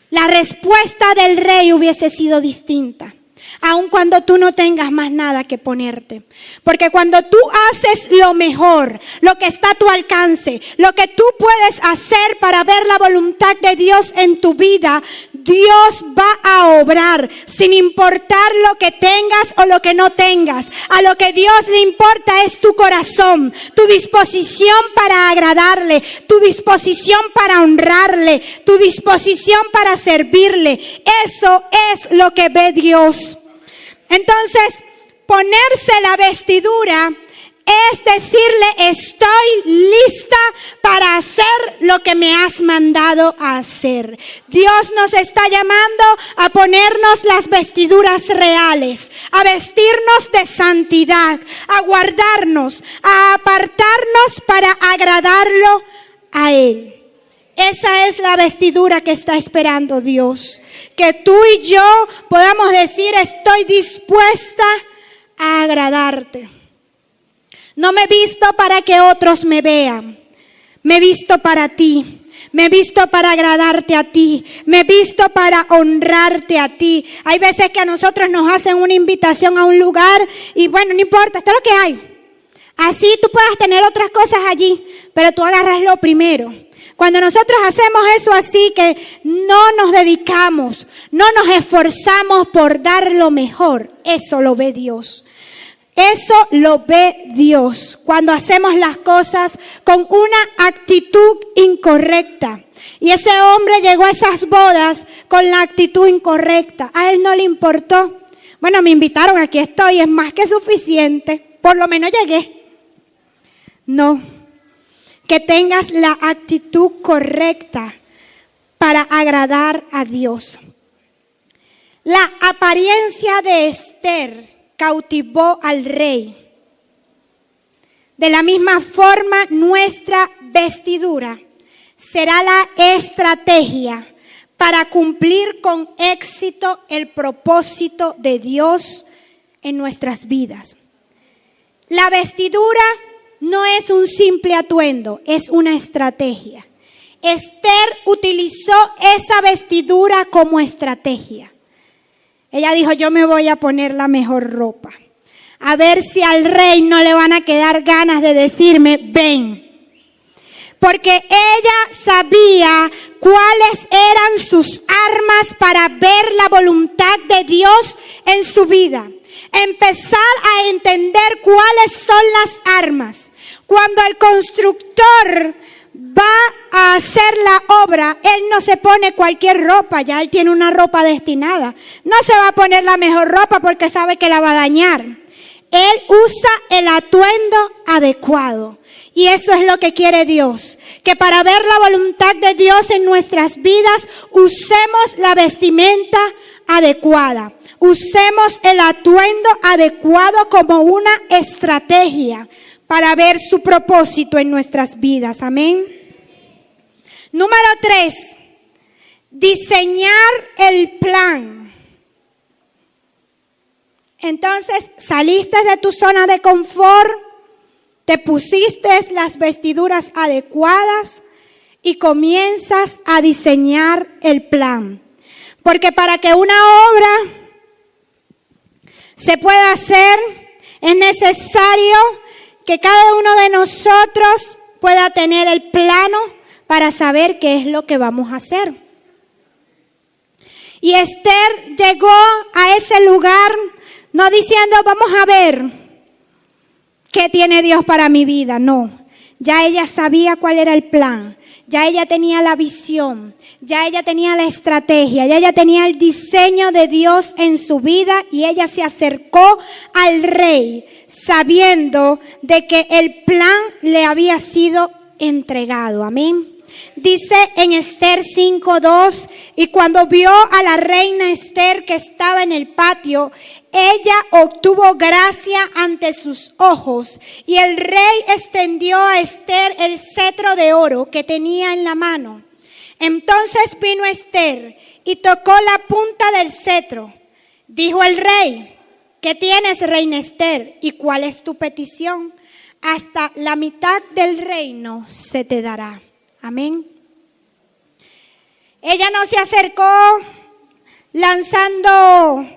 la respuesta del rey hubiese sido distinta. Aun cuando tú no tengas más nada que ponerte. Porque cuando tú haces lo mejor, lo que está a tu alcance, lo que tú puedes hacer para ver la voluntad de Dios en tu vida, Dios va a obrar sin importar lo que tengas o lo que no tengas. A lo que Dios le importa es tu corazón, tu disposición para agradarle, tu disposición para honrarle, tu disposición para servirle. Eso es lo que ve Dios. Entonces, ponerse la vestidura es decirle, estoy lista para hacer lo que me has mandado a hacer. Dios nos está llamando a ponernos las vestiduras reales, a vestirnos de santidad, a guardarnos, a apartarnos para agradarlo a Él. Esa es la vestidura que está esperando Dios. Que tú y yo podamos decir, estoy dispuesta a agradarte. No me he visto para que otros me vean. Me he visto para ti. Me he visto para agradarte a ti. Me he visto para honrarte a ti. Hay veces que a nosotros nos hacen una invitación a un lugar y bueno, no importa, esto es lo que hay. Así tú puedas tener otras cosas allí, pero tú agarras lo primero. Cuando nosotros hacemos eso así, que no nos dedicamos, no nos esforzamos por dar lo mejor, eso lo ve Dios. Eso lo ve Dios cuando hacemos las cosas con una actitud incorrecta. Y ese hombre llegó a esas bodas con la actitud incorrecta. A él no le importó. Bueno, me invitaron, aquí estoy, es más que suficiente. por lo menos llegué. No, que tengas la actitud correcta para agradar a Dios. La apariencia de Esther cautivó al rey. De la misma forma, nuestra vestidura será la estrategia para cumplir con éxito el propósito de Dios en nuestras vidas. La vestidura no es un simple atuendo, es una estrategia. Esther utilizó esa vestidura como estrategia. Ella dijo, yo me voy a poner la mejor ropa. A ver si al rey no le van a quedar ganas de decirme, ven. Porque ella sabía cuáles eran sus armas para ver la voluntad de Dios en su vida. Empezar a entender cuáles son las armas. Cuando el constructor va a hacer la obra, él no se pone cualquier ropa, ya él tiene una ropa destinada. No se va a poner la mejor ropa porque sabe que la va a dañar. Él usa el atuendo adecuado. Y eso es lo que quiere Dios, que para ver la voluntad de Dios en nuestras vidas, usemos la vestimenta adecuada. Usemos el atuendo adecuado como una estrategia para ver su propósito en nuestras vidas. Amén. Número 3, diseñar el plan. Entonces, saliste de tu zona de confort, te pusiste las vestiduras adecuadas y comienzas a diseñar el plan. Porque para que una obra se pueda hacer, es necesario que cada uno de nosotros pueda tener el plano para saber qué es lo que vamos a hacer. Y Esther llegó a ese lugar no diciendo, vamos a ver qué tiene Dios para mi vida. No, ya ella sabía cuál era el plan. Ya ella tenía la visión, ya ella tenía la estrategia, ya ella tenía el diseño de Dios en su vida y ella se acercó al rey sabiendo de que el plan le había sido entregado. Amén. Dice en Esther 5:2, y cuando vio a la reina Esther que estaba en el patio, ella obtuvo gracia ante sus ojos, y el rey extendió a Esther el cetro de oro que tenía en la mano. Entonces vino Esther y tocó la punta del cetro. Dijo el rey, ¿qué tienes, reina Esther? ¿Y cuál es tu petición? Hasta la mitad del reino se te dará. Amén. Ella no se acercó lanzando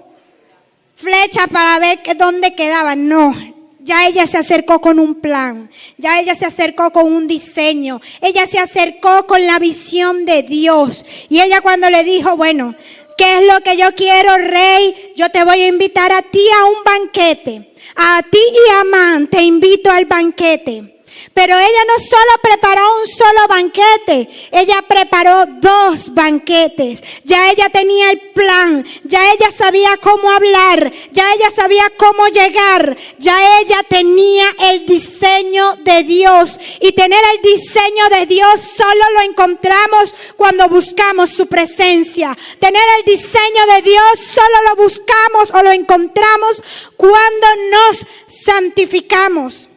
flechas para ver dónde quedaban. No, ya ella se acercó con un plan. Ya ella se acercó con un diseño. Ella se acercó con la visión de Dios. Y ella cuando le dijo, bueno, ¿qué es lo que yo quiero, rey? Yo te voy a invitar a ti a un banquete. A ti y a Amán te invito al banquete. Pero ella no solo preparó un solo banquete, ella preparó 2 banquetes. Ya ella tenía el plan, ya ella sabía cómo hablar, ya ella sabía cómo llegar, ya ella tenía el diseño de Dios. Y tener el diseño de Dios solo lo encontramos cuando buscamos su presencia. Tener el diseño de Dios solo lo buscamos o lo encontramos cuando nos santificamos.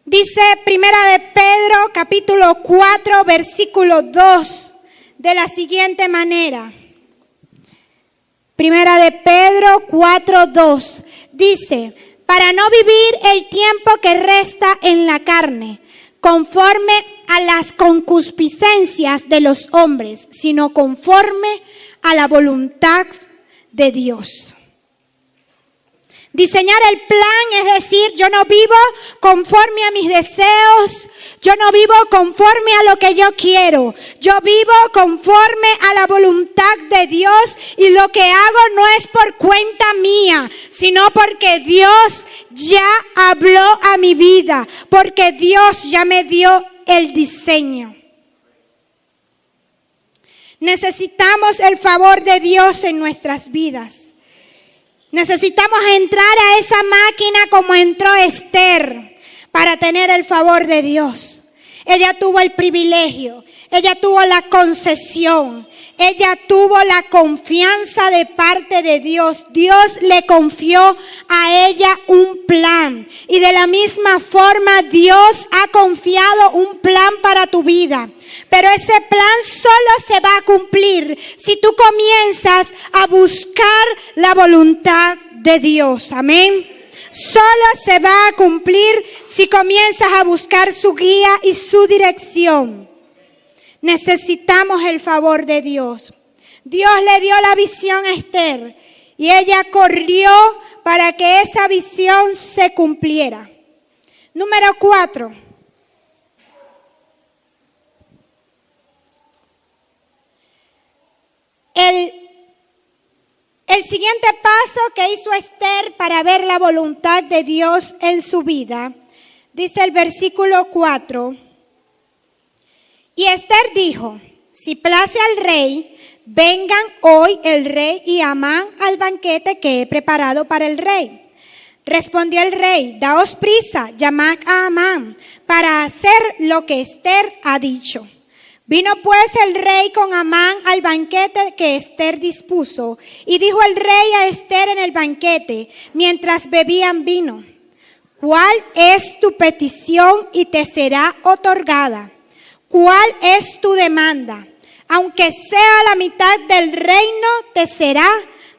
Dice Primera de Pedro, capítulo 4, versículo 2, de la siguiente manera. Primera de Pedro 4, 2. Dice, para no vivir el tiempo que resta en la carne, conforme a las concupiscencias de los hombres, sino conforme a la voluntad de Dios. Diseñar el plan es decir, yo no vivo conforme a mis deseos, yo no vivo conforme a lo que yo quiero, yo vivo conforme a la voluntad de Dios y lo que hago no es por cuenta mía, sino porque Dios ya habló a mi vida, porque Dios ya me dio el diseño. Necesitamos el favor de Dios en nuestras vidas. Necesitamos entrar a esa máquina como entró Esther para tener el favor de Dios. Ella tuvo el privilegio, ella tuvo la concesión, ella tuvo la confianza de parte de Dios. Dios le confió a ella un plan. Y de la misma forma Dios ha confiado un plan para tu vida. Pero ese plan solo se va a cumplir si tú comienzas a buscar la voluntad de Dios. Amén. Solo se va a cumplir si comienzas a buscar su guía y su dirección. Necesitamos el favor de Dios. Dios le dio la visión a Esther y ella corrió para que esa visión se cumpliera. Número 4. El siguiente paso que hizo Esther para ver la voluntad de Dios en su vida, dice el versículo 4. Y Esther dijo: si place al rey, vengan hoy el rey y Amán al banquete que he preparado para el rey. Respondió el rey: daos prisa, llamad a Amán para hacer lo que Esther ha dicho. Vino pues el rey con Amán al banquete que Esther dispuso, y dijo el rey a Esther en el banquete, mientras bebían vino: ¿cuál es tu petición y te será otorgada? ¿Cuál es tu demanda? Aunque sea la mitad del reino, te será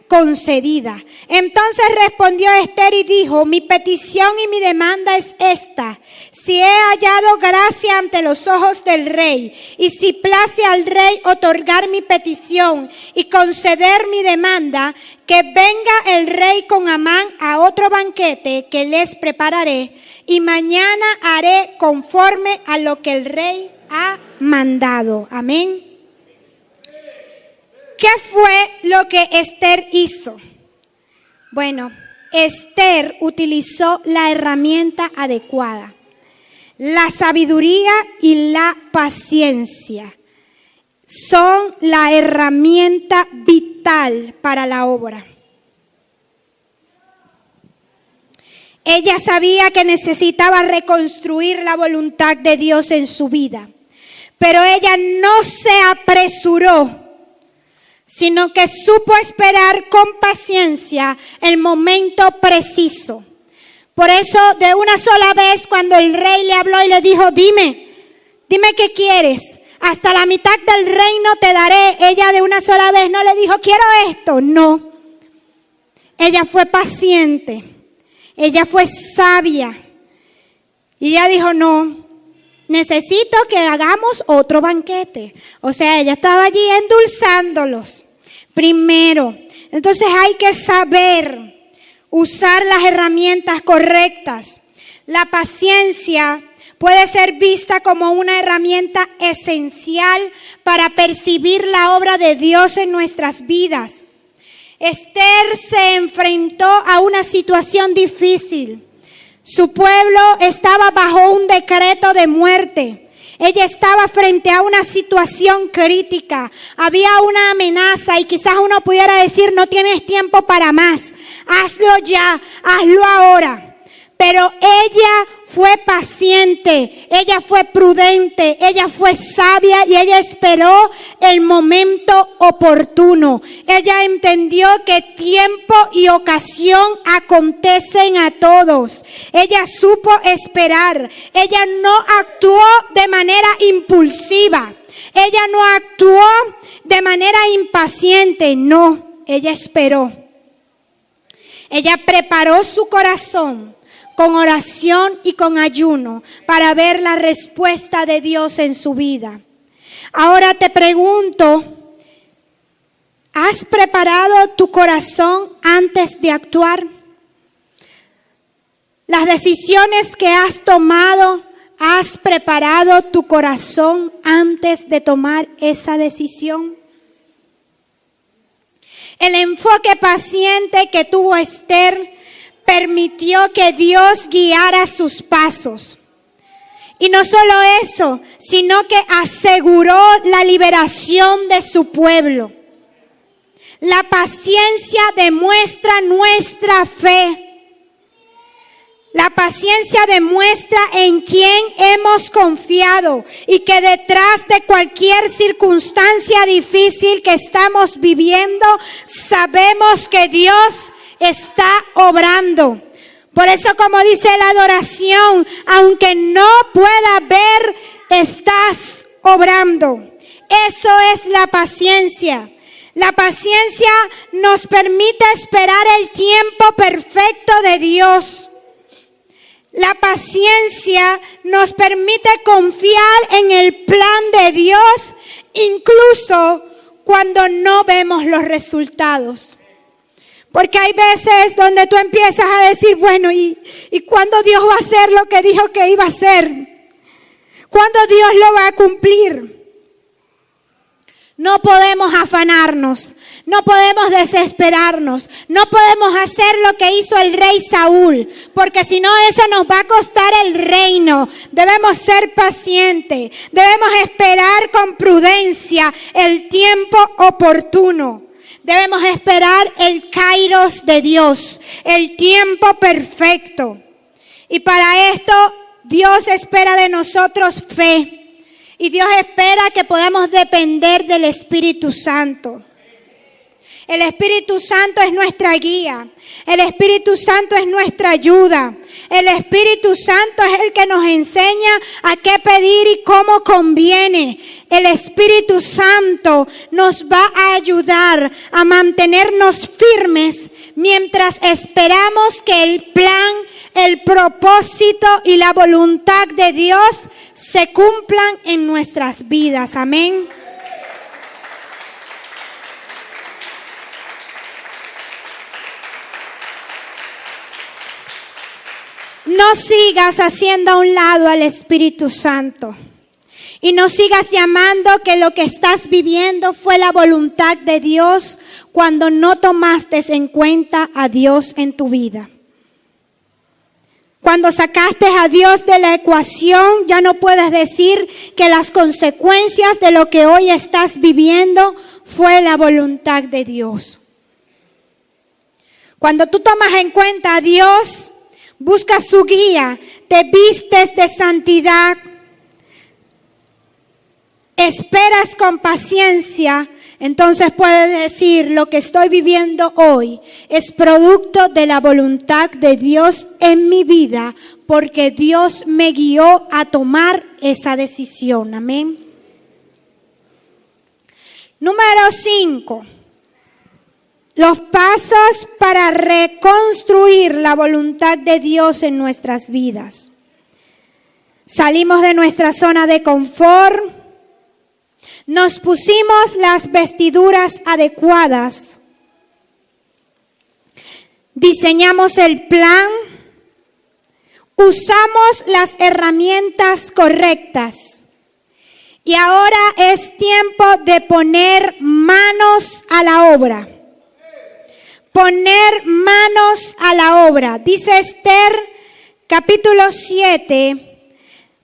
concedida. Entonces respondió Esther y dijo: mi petición y mi demanda es esta: si he hallado gracia ante los ojos del rey, y si place al rey otorgar mi petición y conceder mi demanda, que venga el rey con Amán a otro banquete que les prepararé, y mañana haré conforme a lo que el rey ha mandado. Amén. ¿Qué fue lo que Esther hizo? Bueno, Esther utilizó la herramienta adecuada, la sabiduría y la paciencia. Son la herramienta vital para la obra. Ella sabía que necesitaba reconstruir la voluntad de Dios en su vida, pero ella no se apresuró, sino que supo esperar con paciencia el momento preciso. Por eso, de una sola vez, cuando el rey le habló y le dijo: dime qué quieres, hasta la mitad del reino te daré, ella de una sola vez no le dijo: quiero esto. No, ella fue paciente, ella fue sabia, y ella dijo: no, necesito que hagamos otro banquete. O sea, ella estaba allí endulzándolos primero. Entonces hay que saber usar las herramientas correctas. La paciencia puede ser vista como una herramienta esencial para percibir la obra de Dios en nuestras vidas. Esther se enfrentó a una situación difícil. Su pueblo estaba bajo un decreto de muerte. Ella estaba frente a una situación crítica. Había una amenaza y quizás uno pudiera decir: no tienes tiempo para más. Hazlo ya, hazlo ahora. Pero ella fue paciente, ella fue prudente, ella fue sabia y ella esperó el momento oportuno. Ella entendió que tiempo y ocasión acontecen a todos. Ella supo esperar, ella no actuó de manera impulsiva, ella no actuó de manera impaciente, no, ella esperó. Ella preparó su corazón con oración y con ayuno para ver la respuesta de Dios en su vida. Ahora te pregunto, ¿has preparado tu corazón antes de actuar? Las decisiones que has tomado, ¿has preparado tu corazón antes de tomar esa decisión? El enfoque paciente que tuvo Esther permitió que Dios guiara sus pasos. Y no solo eso, sino que aseguró la liberación de su pueblo. La paciencia demuestra nuestra fe. La paciencia demuestra en quién hemos confiado y que detrás de cualquier circunstancia difícil que estamos viviendo, sabemos que Dios está obrando. Por eso, como dice la adoración, aunque no pueda ver, estás obrando. Eso es la paciencia. La paciencia nos permite esperar el tiempo perfecto de Dios. La paciencia nos permite confiar en el plan de Dios, incluso cuando no vemos los resultados. Porque hay veces donde tú empiezas a decir, bueno, ¿y cuándo Dios va a hacer lo que dijo que iba a hacer? ¿Cuándo Dios lo va a cumplir? No podemos afanarnos, no podemos desesperarnos, no podemos hacer lo que hizo el rey Saúl, porque si no eso nos va a costar el reino. Debemos ser pacientes, debemos esperar con prudencia el tiempo oportuno. Debemos esperar el kairos de Dios, el tiempo perfecto. Y para esto Dios espera de nosotros fe. Y Dios espera que podamos depender del Espíritu Santo. El Espíritu Santo es nuestra guía. El Espíritu Santo es nuestra ayuda. El Espíritu Santo es el que nos enseña a qué pedir y cómo conviene. El Espíritu Santo nos va a ayudar a mantenernos firmes mientras esperamos que el plan, el propósito y la voluntad de Dios se cumplan en nuestras vidas. Amén. No sigas haciendo a un lado al Espíritu Santo. Y no sigas llamando que lo que estás viviendo fue la voluntad de Dios cuando no tomaste en cuenta a Dios en tu vida. Cuando sacaste a Dios de la ecuación, ya no puedes decir que las consecuencias de lo que hoy estás viviendo fue la voluntad de Dios. Cuando tú tomas en cuenta a Dios, buscas su guía, te vistes de santidad, esperas con paciencia, entonces puedes decir, lo que estoy viviendo hoy es producto de la voluntad de Dios en mi vida, porque Dios me guió a tomar esa decisión. Amén. Número 5. Los pasos para reconstruir la voluntad de Dios en nuestras vidas. Salimos de nuestra zona de confort. Nos pusimos las vestiduras adecuadas. Diseñamos el plan. Usamos las herramientas correctas. Y ahora es tiempo de poner manos a la obra. Poner manos a la obra. Dice Esther, capítulo 7.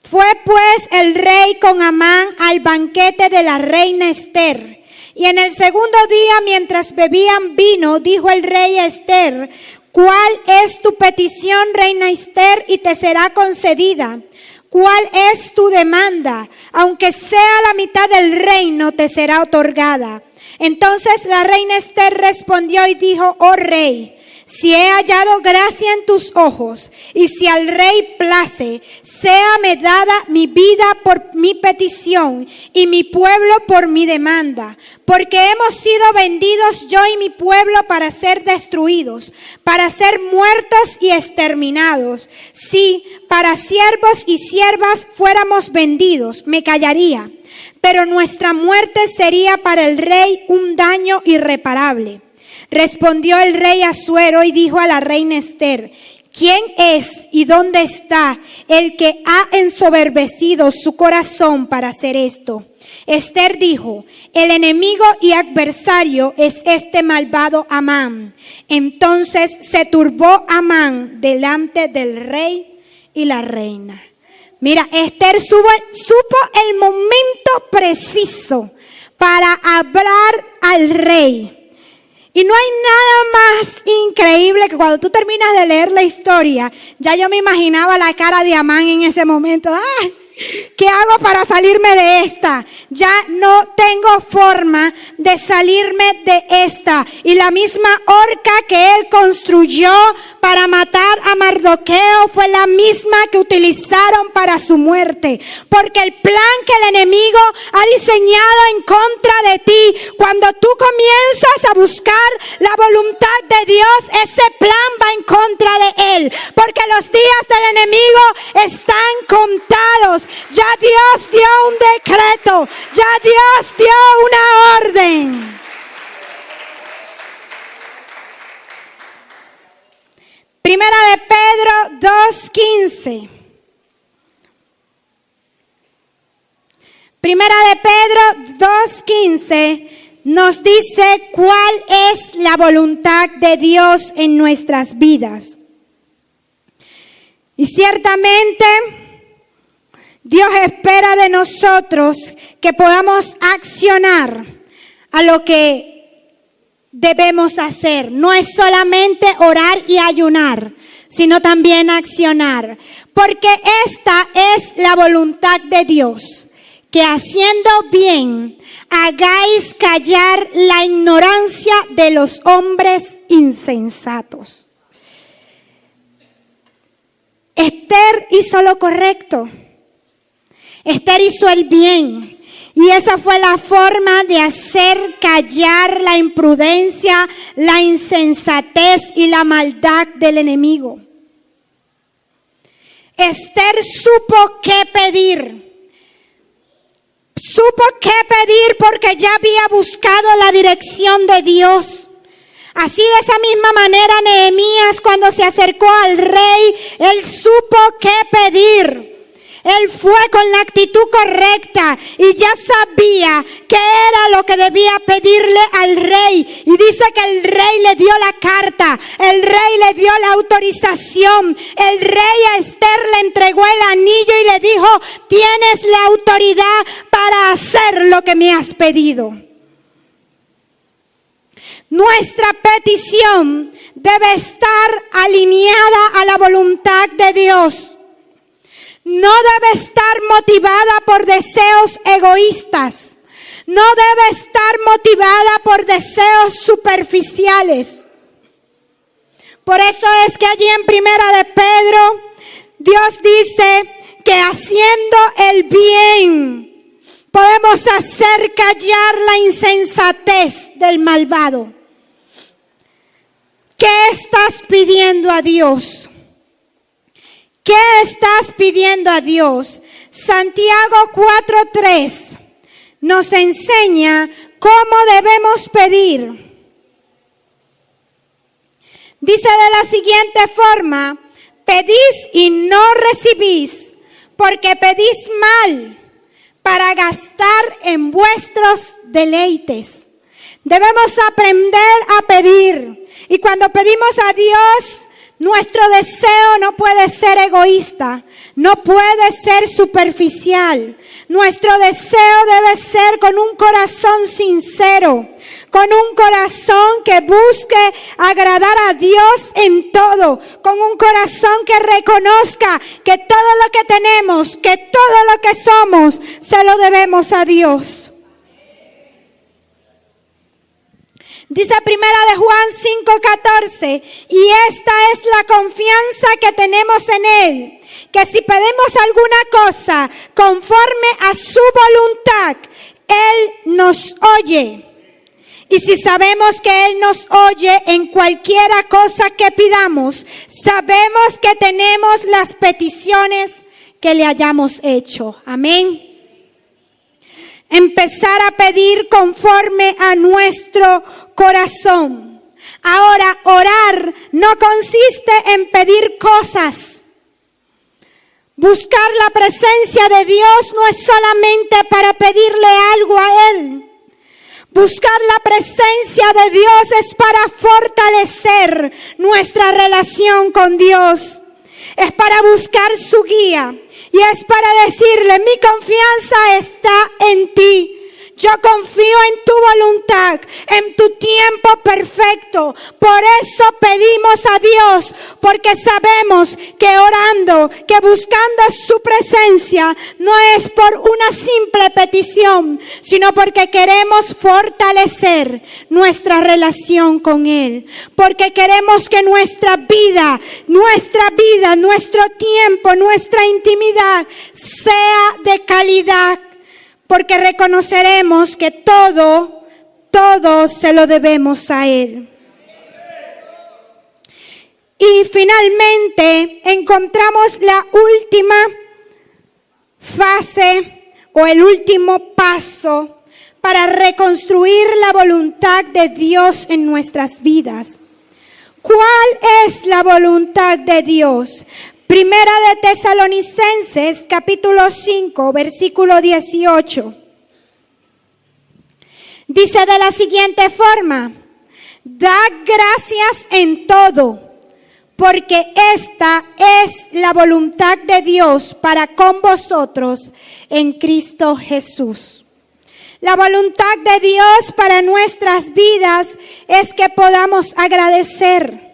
Fue pues el rey con Amán al banquete de la reina Esther. Y en el segundo día, mientras bebían vino, dijo el rey a Esther, ¿cuál es tu petición, reina Esther? Y te será concedida. ¿Cuál es tu demanda? Aunque sea la mitad del reino, te será otorgada. Entonces la reina Esther respondió y dijo, oh rey, si he hallado gracia en tus ojos, y si al rey place, séame dada mi vida por mi petición, y mi pueblo por mi demanda. Porque hemos sido vendidos yo y mi pueblo para ser destruidos, para ser muertos y exterminados. Si para siervos y siervas fuéramos vendidos, me callaría. Pero nuestra muerte sería para el rey un daño irreparable. Respondió el rey Asuero y dijo a la reina Esther, ¿quién es y dónde está el que ha ensoberbecido su corazón para hacer esto? Esther dijo, el enemigo y adversario es este malvado Amán. Entonces se turbó Amán delante del rey y la reina. Mira, Esther supo el momento preciso para hablar al rey. Y no hay nada más increíble que cuando tú terminas de leer la historia, ya yo me imaginaba la cara de Amán en ese momento. ¡Ah! ¿Qué hago para salirme de esta? Ya no tengo forma de salirme de esta. Y la misma horca que él construyó para matar a Mardoqueo fue la misma que utilizaron para su muerte. Porque el plan que el enemigo ha diseñado en contra de ti, cuando tú comienzas a buscar la voluntad de Dios, ese plan va en contra de él. Porque los días del enemigo están contados. Ya Dios dio un decreto, ya Dios dio una orden. Primera de Pedro 2:15. Primera de Pedro 2:15 nos dice cuál es la voluntad de Dios en nuestras vidas. Y ciertamente Dios espera de nosotros que podamos accionar a lo que debemos hacer. No es solamente orar y ayunar, sino también accionar. Porque esta es la voluntad de Dios, que haciendo bien hagáis callar la ignorancia de los hombres insensatos. Esther hizo lo correcto. Esther hizo el bien. Y esa fue la forma de hacer callar la imprudencia, la insensatez y la maldad del enemigo. Esther supo qué pedir. Supo qué pedir porque ya había buscado la dirección de Dios. Así de esa misma manera Nehemías, cuando se acercó al rey, él supo qué pedir. Él fue con la actitud correcta y ya sabía qué era lo que debía pedirle al rey. Y dice que el rey le dio la carta, el rey le dio la autorización. El rey a Esther le entregó el anillo y le dijo: tienes la autoridad para hacer lo que me has pedido. Nuestra petición debe estar alineada a la voluntad de Dios. No debe estar motivada por deseos egoístas. No debe estar motivada por deseos superficiales. Por eso es que allí en Primera de Pedro, Dios dice que haciendo el bien podemos hacer callar la insensatez del malvado. ¿Qué estás pidiendo a Dios? ¿Qué estás pidiendo a Dios? Santiago 4:3 nos enseña cómo debemos pedir. Dice de la siguiente forma: pedís y no recibís, porque pedís mal, para gastar en vuestros deleites. Debemos aprender a pedir. Y cuando pedimos a Dios, nuestro deseo no puede ser egoísta, no puede ser superficial. Nuestro deseo debe ser con un corazón sincero, con un corazón que busque agradar a Dios en todo, con un corazón que reconozca que todo lo que tenemos, que todo lo que somos, se lo debemos a Dios. Dice Primera de Juan 5:14, y esta es la confianza que tenemos en Él, que si pedimos alguna cosa conforme a su voluntad, Él nos oye. Y si sabemos que Él nos oye en cualquiera cosa que pidamos, sabemos que tenemos las peticiones que le hayamos hecho. Amén. Empezar a pedir conforme a nuestro corazón. Ahora, orar no consiste en pedir cosas. Buscar la presencia de Dios no es solamente para pedirle algo a Él. Buscar la presencia de Dios es para fortalecer nuestra relación con Dios. Es para buscar su guía. Y es para decirle: mi confianza está en ti. Yo confío en tu voluntad, en tu tiempo perfecto. Por eso pedimos a Dios, porque sabemos que orando, que buscando su presencia, no es por una simple petición, sino porque queremos fortalecer nuestra relación con Él. Porque queremos que nuestra vida, nuestro tiempo, nuestra intimidad sea de calidad. Porque reconoceremos que todo se lo debemos a Él. Y finalmente encontramos la última fase o el último paso para reconstruir la voluntad de Dios en nuestras vidas. ¿Cuál es la voluntad de Dios? Primera de Tesalonicenses, capítulo 5, versículo 18. Dice de la siguiente forma: dad gracias en todo, porque esta es la voluntad de Dios para con vosotros en Cristo Jesús. La voluntad de Dios para nuestras vidas es que podamos agradecer.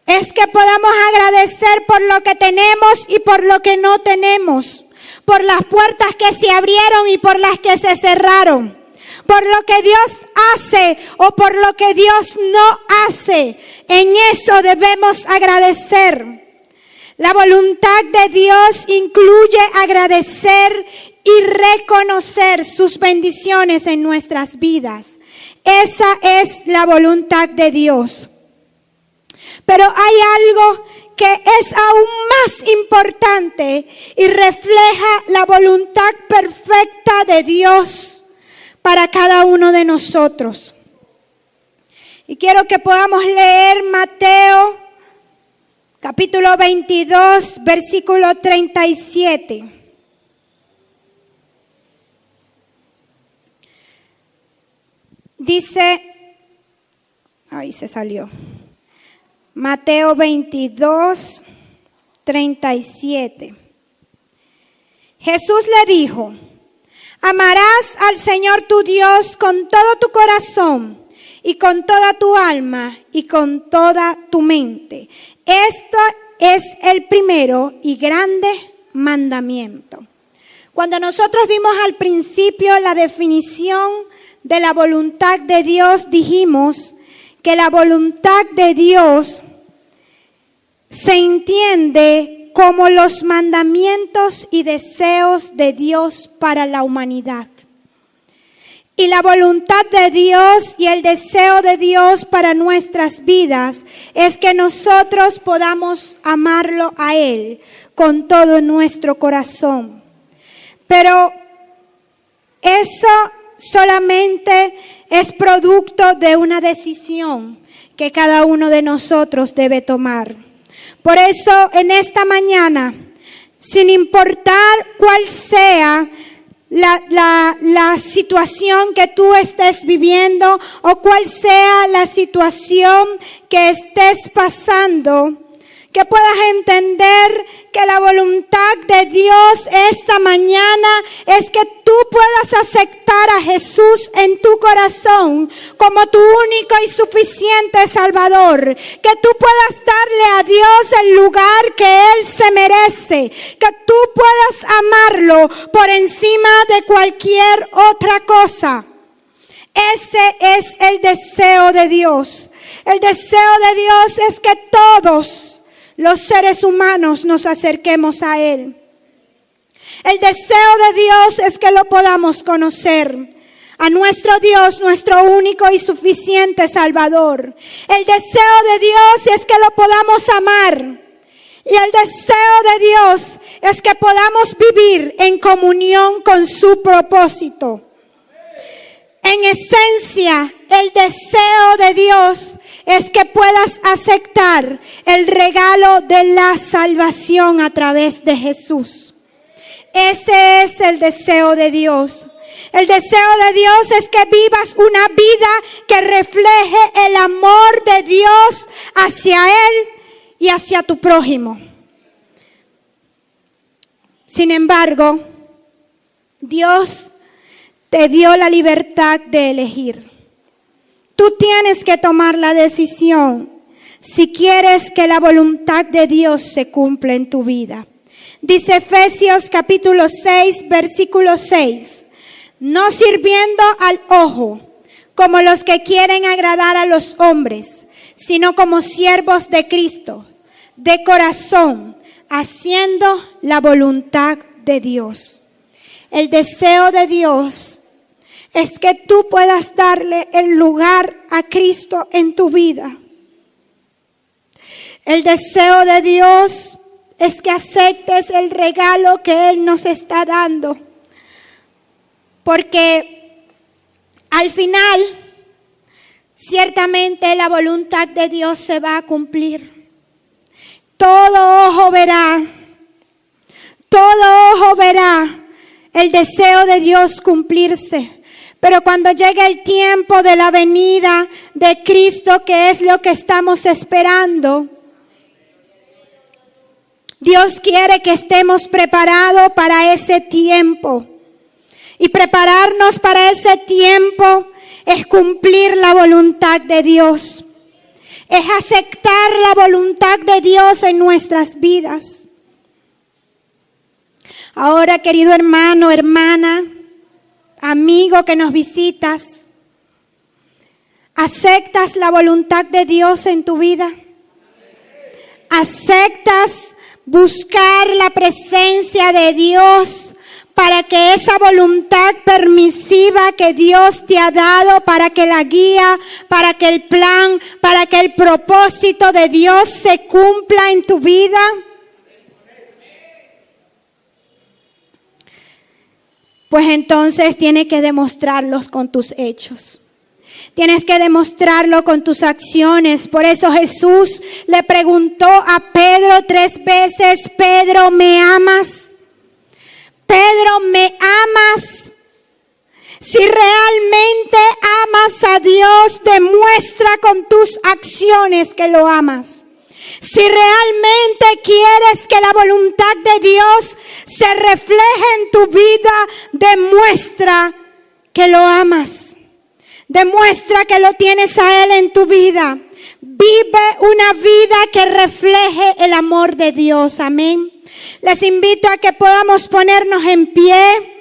Es que podamos agradecer por lo que tenemos y por lo que no tenemos. Por las puertas que se abrieron y por las que se cerraron. Por lo que Dios hace o por lo que Dios no hace. En eso debemos agradecer. La voluntad de Dios incluye agradecer y reconocer sus bendiciones en nuestras vidas. Esa es la voluntad de Dios. Pero hay algo que es aún más importante y refleja la voluntad perfecta de Dios para cada uno de nosotros. Y quiero que podamos leer Mateo capítulo 22, versículo 37. Dice, ahí se salió. Mateo 22, 37. Jesús le dijo: amarás al Señor tu Dios con todo tu corazón y con toda tu alma y con toda tu mente. Esto es el primero y grande mandamiento. Cuando nosotros dimos al principio la definición de la voluntad de Dios, dijimos que la voluntad de Dios se entiende como los mandamientos y deseos de Dios para la humanidad. Y la voluntad de Dios y el deseo de Dios para nuestras vidas es que nosotros podamos amarlo a Él con todo nuestro corazón. Pero eso solamente es producto de una decisión que cada uno de nosotros debe tomar. Por eso en esta mañana, sin importar cuál sea la situación que tú estés viviendo o cuál sea la situación que estés pasando, que puedas entender que la voluntad de Dios esta mañana es que tú puedas aceptar a Jesús en tu corazón como tu único y suficiente Salvador. Que tú puedas darle a Dios el lugar que Él se merece. Que tú puedas amarlo por encima de cualquier otra cosa. Ese es el deseo de Dios. El deseo de Dios es que todos los seres humanos nos acerquemos a Él. El deseo de Dios es que lo podamos conocer. A nuestro Dios, nuestro único y suficiente Salvador. El deseo de Dios es que lo podamos amar. Y el deseo de Dios es que podamos vivir en comunión con su propósito. En esencia, el deseo de Dios es que puedas aceptar el regalo de la salvación a través de Jesús. Ese es el deseo de Dios. El deseo de Dios es que vivas una vida que refleje el amor de Dios hacia Él y hacia tu prójimo. Sin embargo, Dios te dio la libertad de elegir. Tú tienes que tomar la decisión si quieres que la voluntad de Dios se cumpla en tu vida. Dice Efesios capítulo 6, versículo 6. No sirviendo al ojo como los que quieren agradar a los hombres, sino como siervos de Cristo, de corazón, haciendo la voluntad de Dios. El deseo de Dios es que tú puedas darle el lugar a Cristo en tu vida. El deseo de Dios es que aceptes el regalo que Él nos está dando. Porque al final, ciertamente la voluntad de Dios se va a cumplir. Todo ojo verá el deseo de Dios cumplirse. Pero cuando llegue el tiempo de la venida de Cristo, que es lo que estamos esperando, Dios quiere que estemos preparados para ese tiempo. Y prepararnos para ese tiempo es cumplir la voluntad de Dios. Es aceptar la voluntad de Dios en nuestras vidas. Ahora, querido hermano, hermana, amigo que nos visitas, ¿aceptas la voluntad de Dios en tu vida? ¿Aceptas buscar la presencia de Dios para que esa voluntad permisiva que Dios te ha dado, para que la guía, para que el plan, para que el propósito de Dios se cumpla en tu vida? Pues entonces tienes que demostrarlos con tus hechos. Tienes que demostrarlo con tus acciones. Por eso Jesús le preguntó a Pedro 3 veces, Pedro, ¿me amas? Pedro, ¿me amas? Si realmente amas a Dios, demuestra con tus acciones que lo amas. Si realmente quieres que la voluntad de Dios se refleje en tu vida, demuestra que lo amas. Demuestra que lo tienes a Él en tu vida. Vive una vida que refleje el amor de Dios. Amén. Les invito a que podamos ponernos en pie.